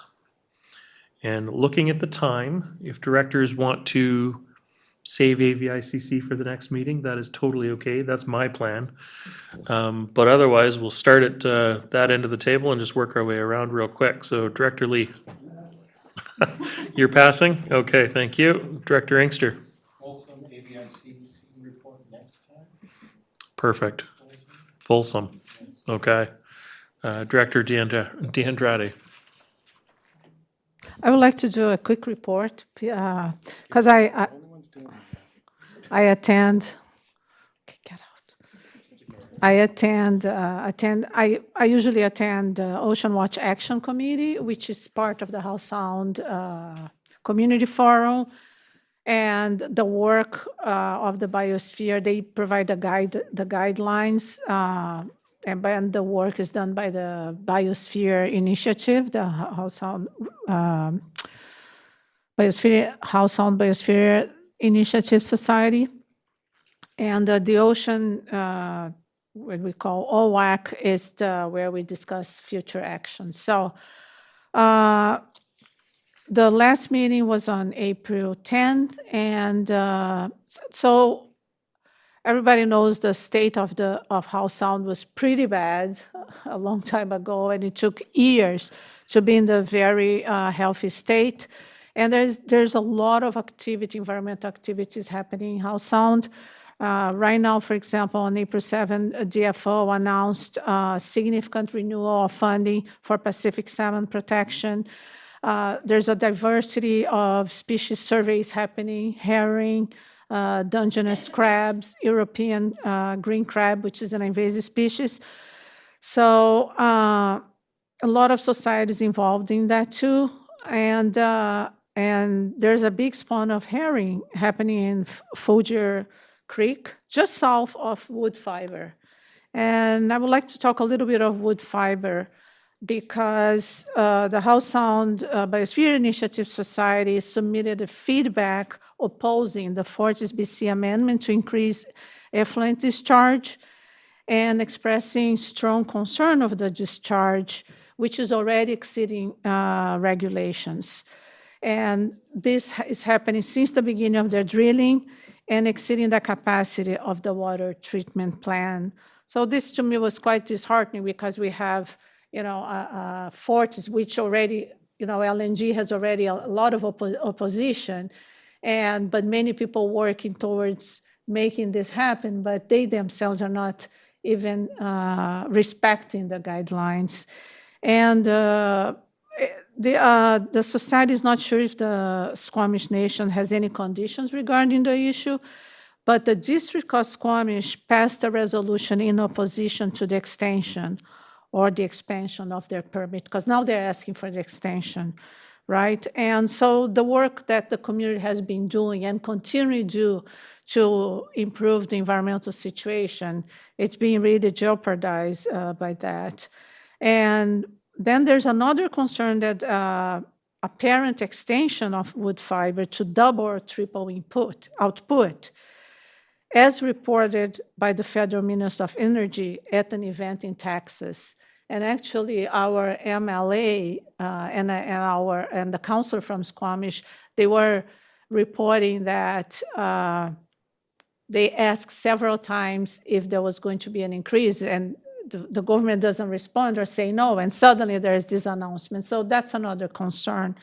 And looking at the time, if directors want to save AVICC for the next meeting, that is totally okay. That's my plan. But otherwise, we'll start at that end of the table and just work our way around real quick. So Director Lee, you're passing? Okay, thank you. Director Inkster. Fulsome AVICC report next time. Perfect. Fulsome. Okay. Director DeAndrade. I would like to do a quick report because I attend. Okay, get out. I usually attend the Ocean Watch Action Committee, which is part of the Howe Sound Community Forum. And the work of the biosphere, they provide the guidelines, and the work is done by the Biosphere Initiative, the Howe Sound Biosphere Initiative Society. And the ocean, what we call OWAC, is where we discuss future action. So the last meeting was on April 10th, and so everybody knows the state of Howe Sound was pretty bad a long time ago, and it took years to be in the very healthy state. And there's a lot of environmental activities happening in Howe Sound. Right now, for example, on April 7th, DFO announced significant renewal of funding for Pacific salmon protection. There's a diversity of species surveys happening: herring, Dungeness crabs, European green crab, which is an invasive species. So a lot of societies involved in that too. And there's a big spawn of herring happening in Folger Creek, just south of wood fiber. And I would like to talk a little bit of wood fiber, because the Howe Sound Biosphere Initiative Society submitted a feedback opposing the Fortis BC amendment to increase effluent discharge and expressing strong concern of the discharge, which is already exceeding regulations. And this is happening since the beginning of their drilling and exceeding the capacity of the water treatment plan. So this to me was quite disheartening, because we have Fortis, which already, LNG has already a lot of opposition, but many people working towards making this happen, but they themselves are not even respecting the guidelines. And the society is not sure if the Squamish Nation has any conditions regarding the issue, but the District of Squamish passed a resolution in opposition to the extension or the expansion of their permit, because now they're asking for the extension, right? And so the work that the community has been doing and continue to do to improve the environmental situation, it's being really jeopardized by that. And then there's another concern that apparent extension of wood fiber to double or triple output, as reported by the Federal Minister of Energy at an event in Texas. And actually, our MLA and the councilor from Squamish, they were reporting that they asked several times if there was going to be an increase, and the government doesn't respond or say no, and suddenly there's this announcement. So that's another concern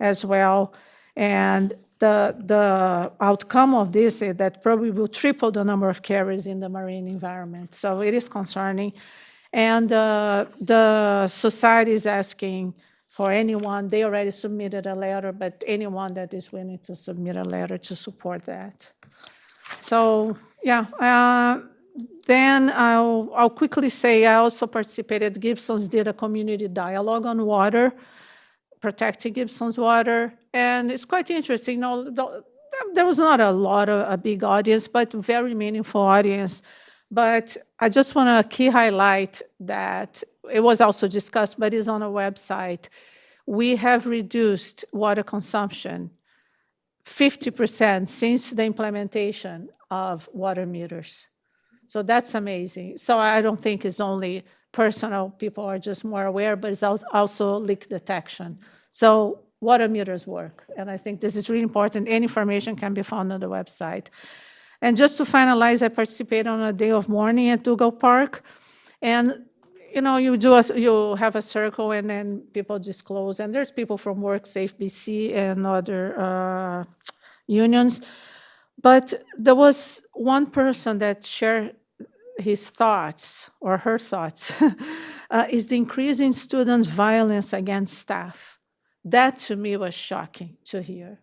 as well. And the outcome of this is that probably will triple the number of carriers in the marine environment. So it is concerning. And the society is asking for anyone, they already submitted a letter, but anyone that is willing to submit a letter to support that. So, yeah. Then I'll quickly say I also participated, Gibson's did a community dialogue on water, protecting Gibson's water. And it's quite interesting. There was not a big audience, but very meaningful audience. But I just want to highlight that it was also discussed, but it's on our website. We have reduced water consumption 50% since the implementation of water meters. So that's amazing. So I don't think it's only personal, people are just more aware, but it's also leak detection. So water meters work, and I think this is really important. Any information can be found on the website. And just to finalize, I participated on a day of mourning at Dougal Park, and you have a circle, and then people disclose, and there's people from WorkSafe BC and other unions. But there was one person that shared his thoughts or her thoughts is the increase in students' violence against staff. That to me was shocking to hear.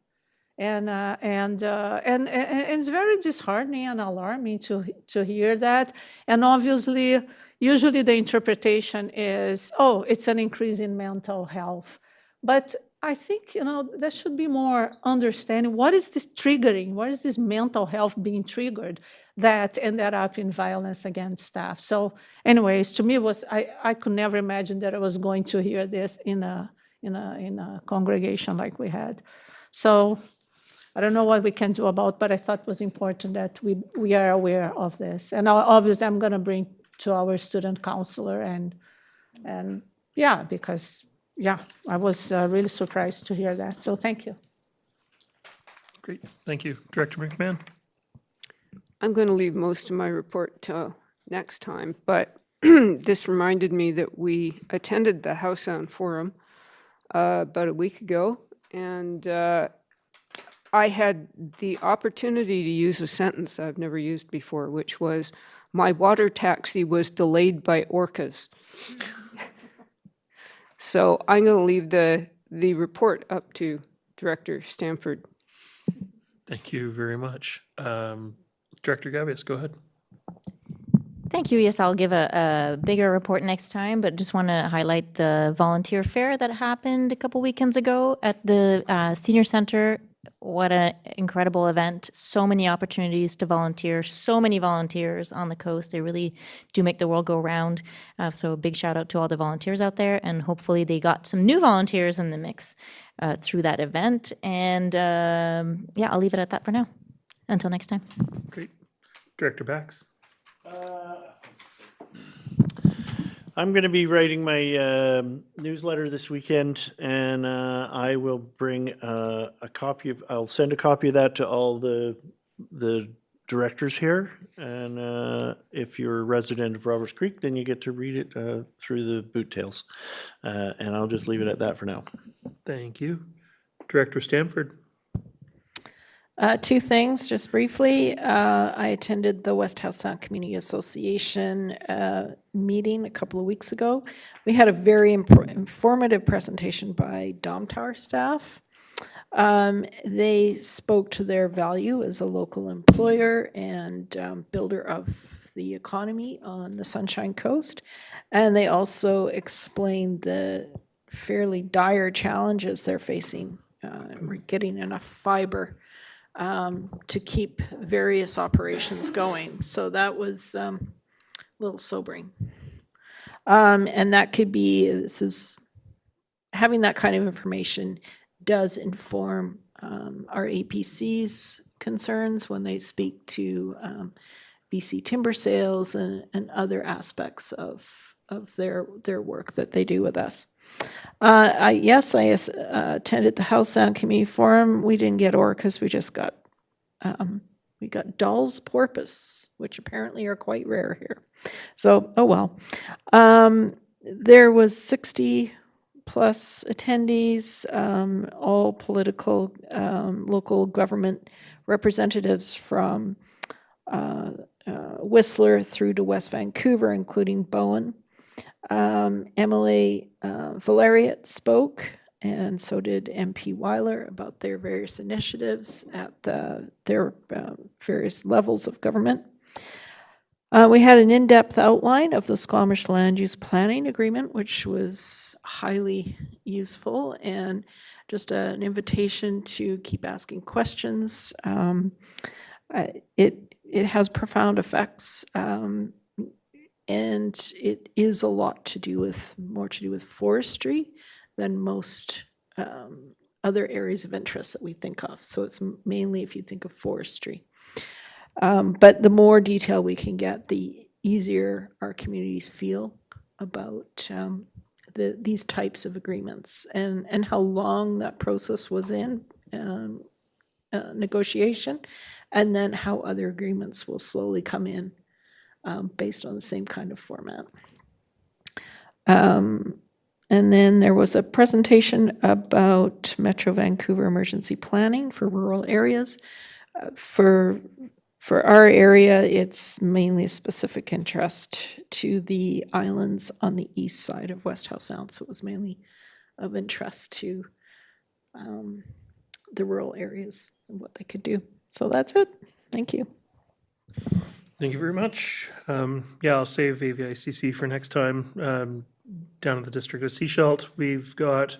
And it's very disheartening and alarming to hear that. And obviously, usually the interpretation is, oh, it's an increase in mental health. But I think, there should be more understanding. What is this triggering? What is this mental health being triggered that ended up in violence against staff? So anyways, to me, I could never imagine that I was going to hear this in a congregation like we had. So I don't know what we can do about, but I thought it was important that we are aware of this. And obviously, I'm going to bring to our student counselor and yeah, because yeah, I was really surprised to hear that. So thank you. Great, thank you. Director McMahon? I'm going to leave most of my report till next time, but this reminded me that we attended the House Sound Forum about a week ago, and I had the opportunity to use a sentence I've never used before, which was, my water taxi was delayed by orcas. So I'm going to leave the report up to Director Stanford. Thank you very much. Director Gavious, go ahead. Thank you. Yes, I'll give a bigger report next time, but just want to highlight the volunteer fair that happened a couple weekends ago at the Senior Center. What an incredible event. So many opportunities to volunteer, so many volunteers on the coast. They really do make the world go round. So a big shout out to all the volunteers out there, and hopefully they got some new volunteers in the mix through that event. And yeah, I'll leave it at that for now. Until next time. Great. Director Bax? I'm going to be writing my newsletter this weekend, and I will bring a copy of. I'll send a copy of that to all the directors here, and if you're a resident of Roberts Creek, then you get to read it through the boot tails. And I'll just leave it at that for now. Thank you. Director Stanford? Two things, just briefly. I attended the West House Sound Community Association meeting a couple of weeks ago. We had a very informative presentation by Domtar staff. They spoke to their value as a local employer and builder of the economy on the Sunshine Coast. And they also explained the fairly dire challenges they're facing getting enough fiber to keep various operations going. So that was a little sobering. And that could be, having that kind of information does inform our APC's concerns when they speak to BC timber sales and other aspects of their work that they do with us. I attended the House Sound Community Forum. We didn't get orcas, we just got Dall's porpoise, which apparently are quite rare here. So, oh well. There was 60 plus attendees, all political, local government representatives from Whistler through to West Vancouver, including Bowen. Emily Valeriot spoke, and so did MP Weiler, about their various initiatives at their various levels of government. We had an in-depth outline of the Squamish Land Use Planning Agreement, which was highly useful, and just an invitation to keep asking questions. It has profound effects, and it is a lot to do with, more to do with forestry than most other areas of interest that we think of. So it's mainly if you think of forestry. But the more detail we can get, the easier our communities feel about these types of agreements and how long that process was in negotiation, and then how other agreements will slowly come in based on the same kind of format. And then there was a presentation about Metro Vancouver emergency planning for rural areas. For For our area, it's mainly a specific interest to the islands on the east side of West Howe Sound. So it was mainly of interest to the rural areas and what they could do. So that's it. Thank you. Thank you very much. Yeah, I'll save AVICC for next time. Down at the District of Seashelt, we've got,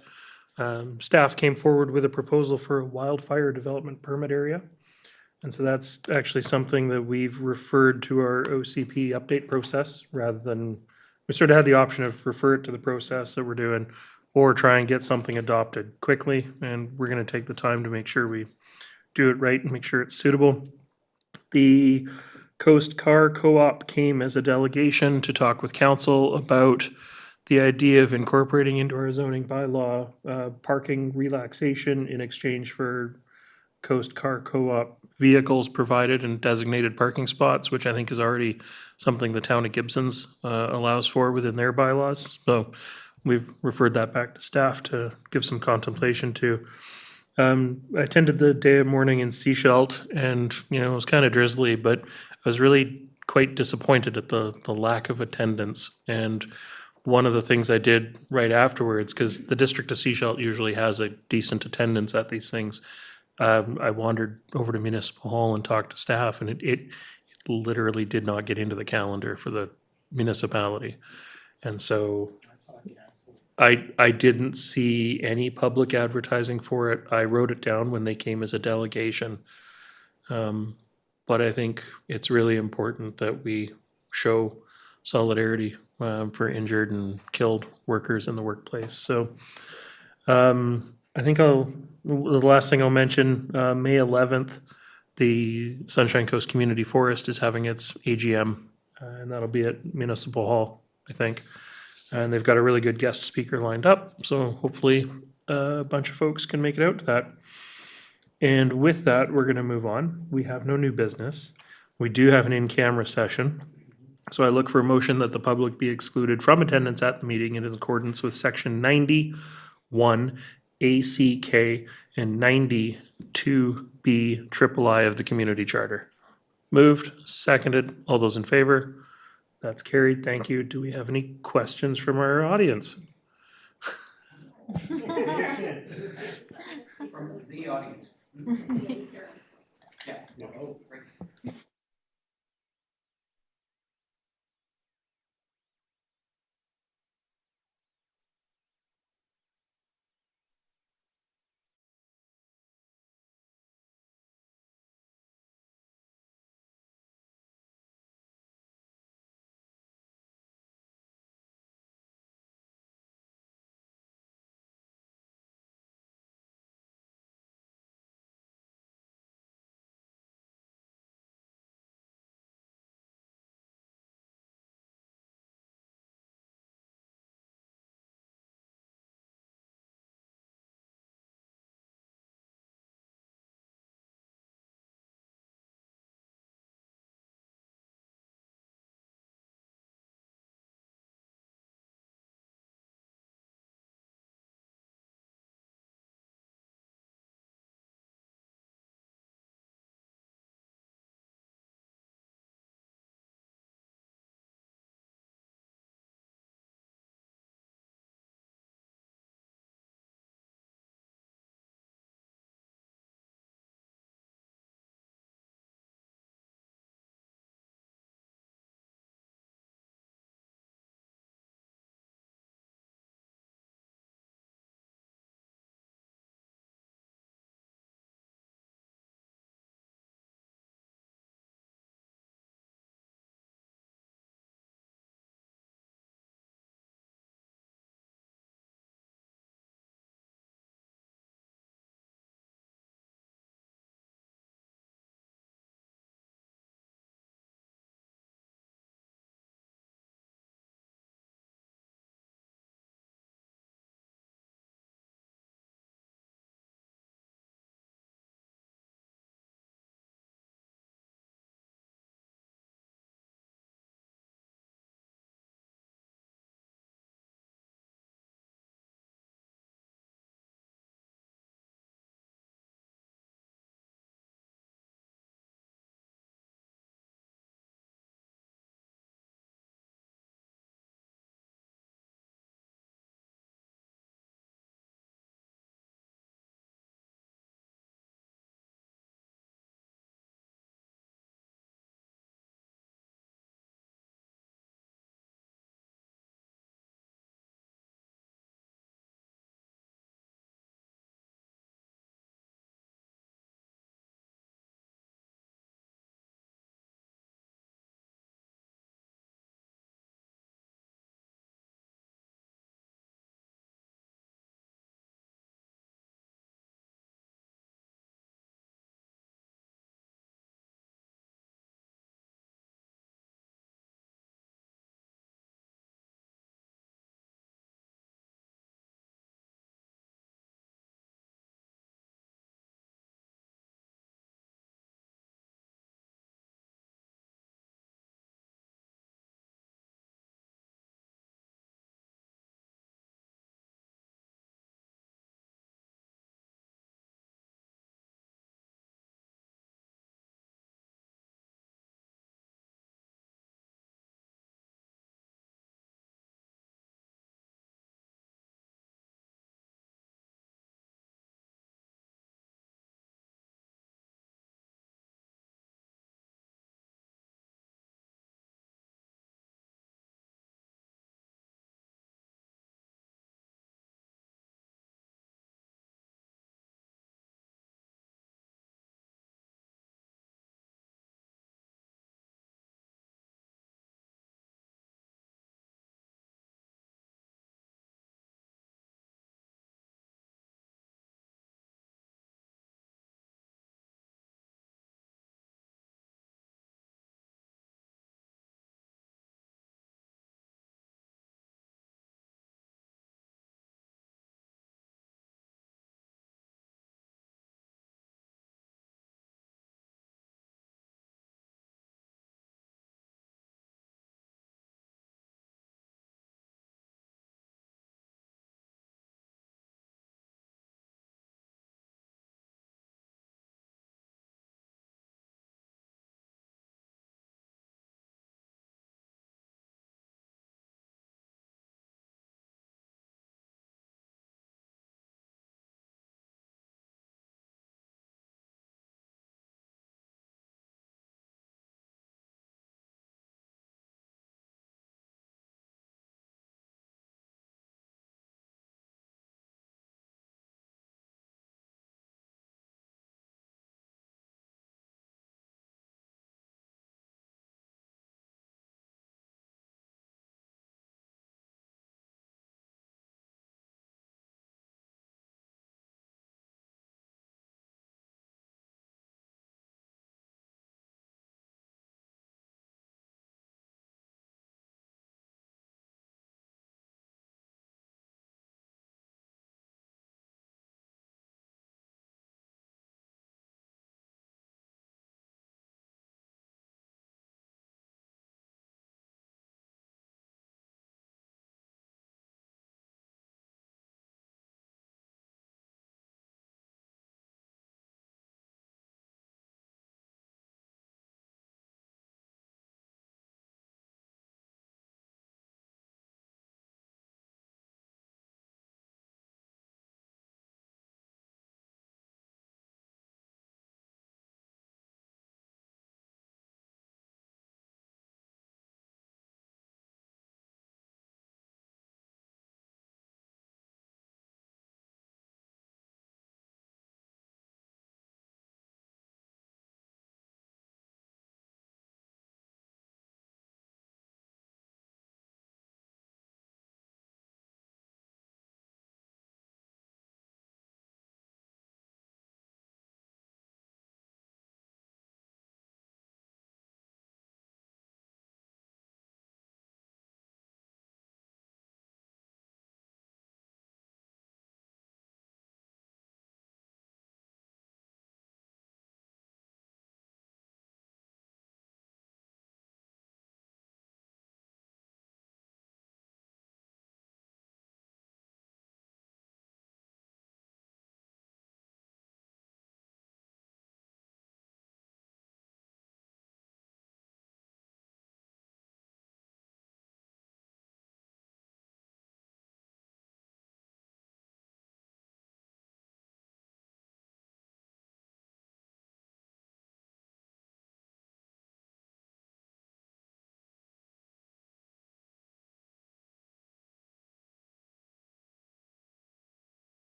staff came forward with a proposal for a wildfire development permit area. And so that's actually something that we've referred to our OCP update process rather than, we sort of had the option of refer it to the process that we're doing or try and get something adopted quickly. And we're going to take the time to make sure we do it right and make sure it's suitable. The Coast Car Co-op came as a delegation to talk with council about the idea of incorporating into our zoning bylaw parking relaxation in exchange for Coast Car Co-op vehicles provided in designated parking spots, which I think is already something the town of Gibson's allows for within their bylaws. So we've referred that back to staff to give some contemplation to. I attended the day of mourning in Seashelt and, it was kind of drizzly, but I was really quite disappointed at the lack of attendance. And one of the things I did right afterwards, because the District of Seashelt usually has a decent attendance at these things, I wandered over to Municipal Hall and talked to staff, and it literally did not get into the calendar for the municipality. And so I didn't see any public advertising for it. I wrote it down when they came as a delegation. But I think it's really important that we show solidarity for injured and killed workers in the workplace. So I think the last thing I'll mention, May 11th, the Sunshine Coast Community Forest is having its AGM, and that'll be at Municipal Hall, I think. And they've got a really good guest speaker lined up, so hopefully a bunch of folks can make it out to that. And with that, we're gonna move on. We have no new business. We do have an in-camera session. So I look for a motion that the public be excluded from attendance at the meeting in accordance with section 91 ACK and 92B III of the community charter. Moved, seconded, all those in favor? That's carried, thank you. Do we have any questions from our audience? From the audience. Yeah.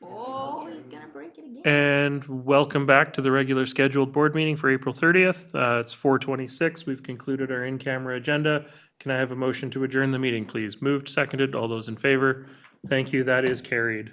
Oh, he's gonna break it again. And welcome back to the regular scheduled board meeting for April 30th. It's 4:26. We've concluded our in-camera agenda. Can I have a motion to adjourn the meeting, please? Moved, seconded. All those in favor? Thank you. That is carried.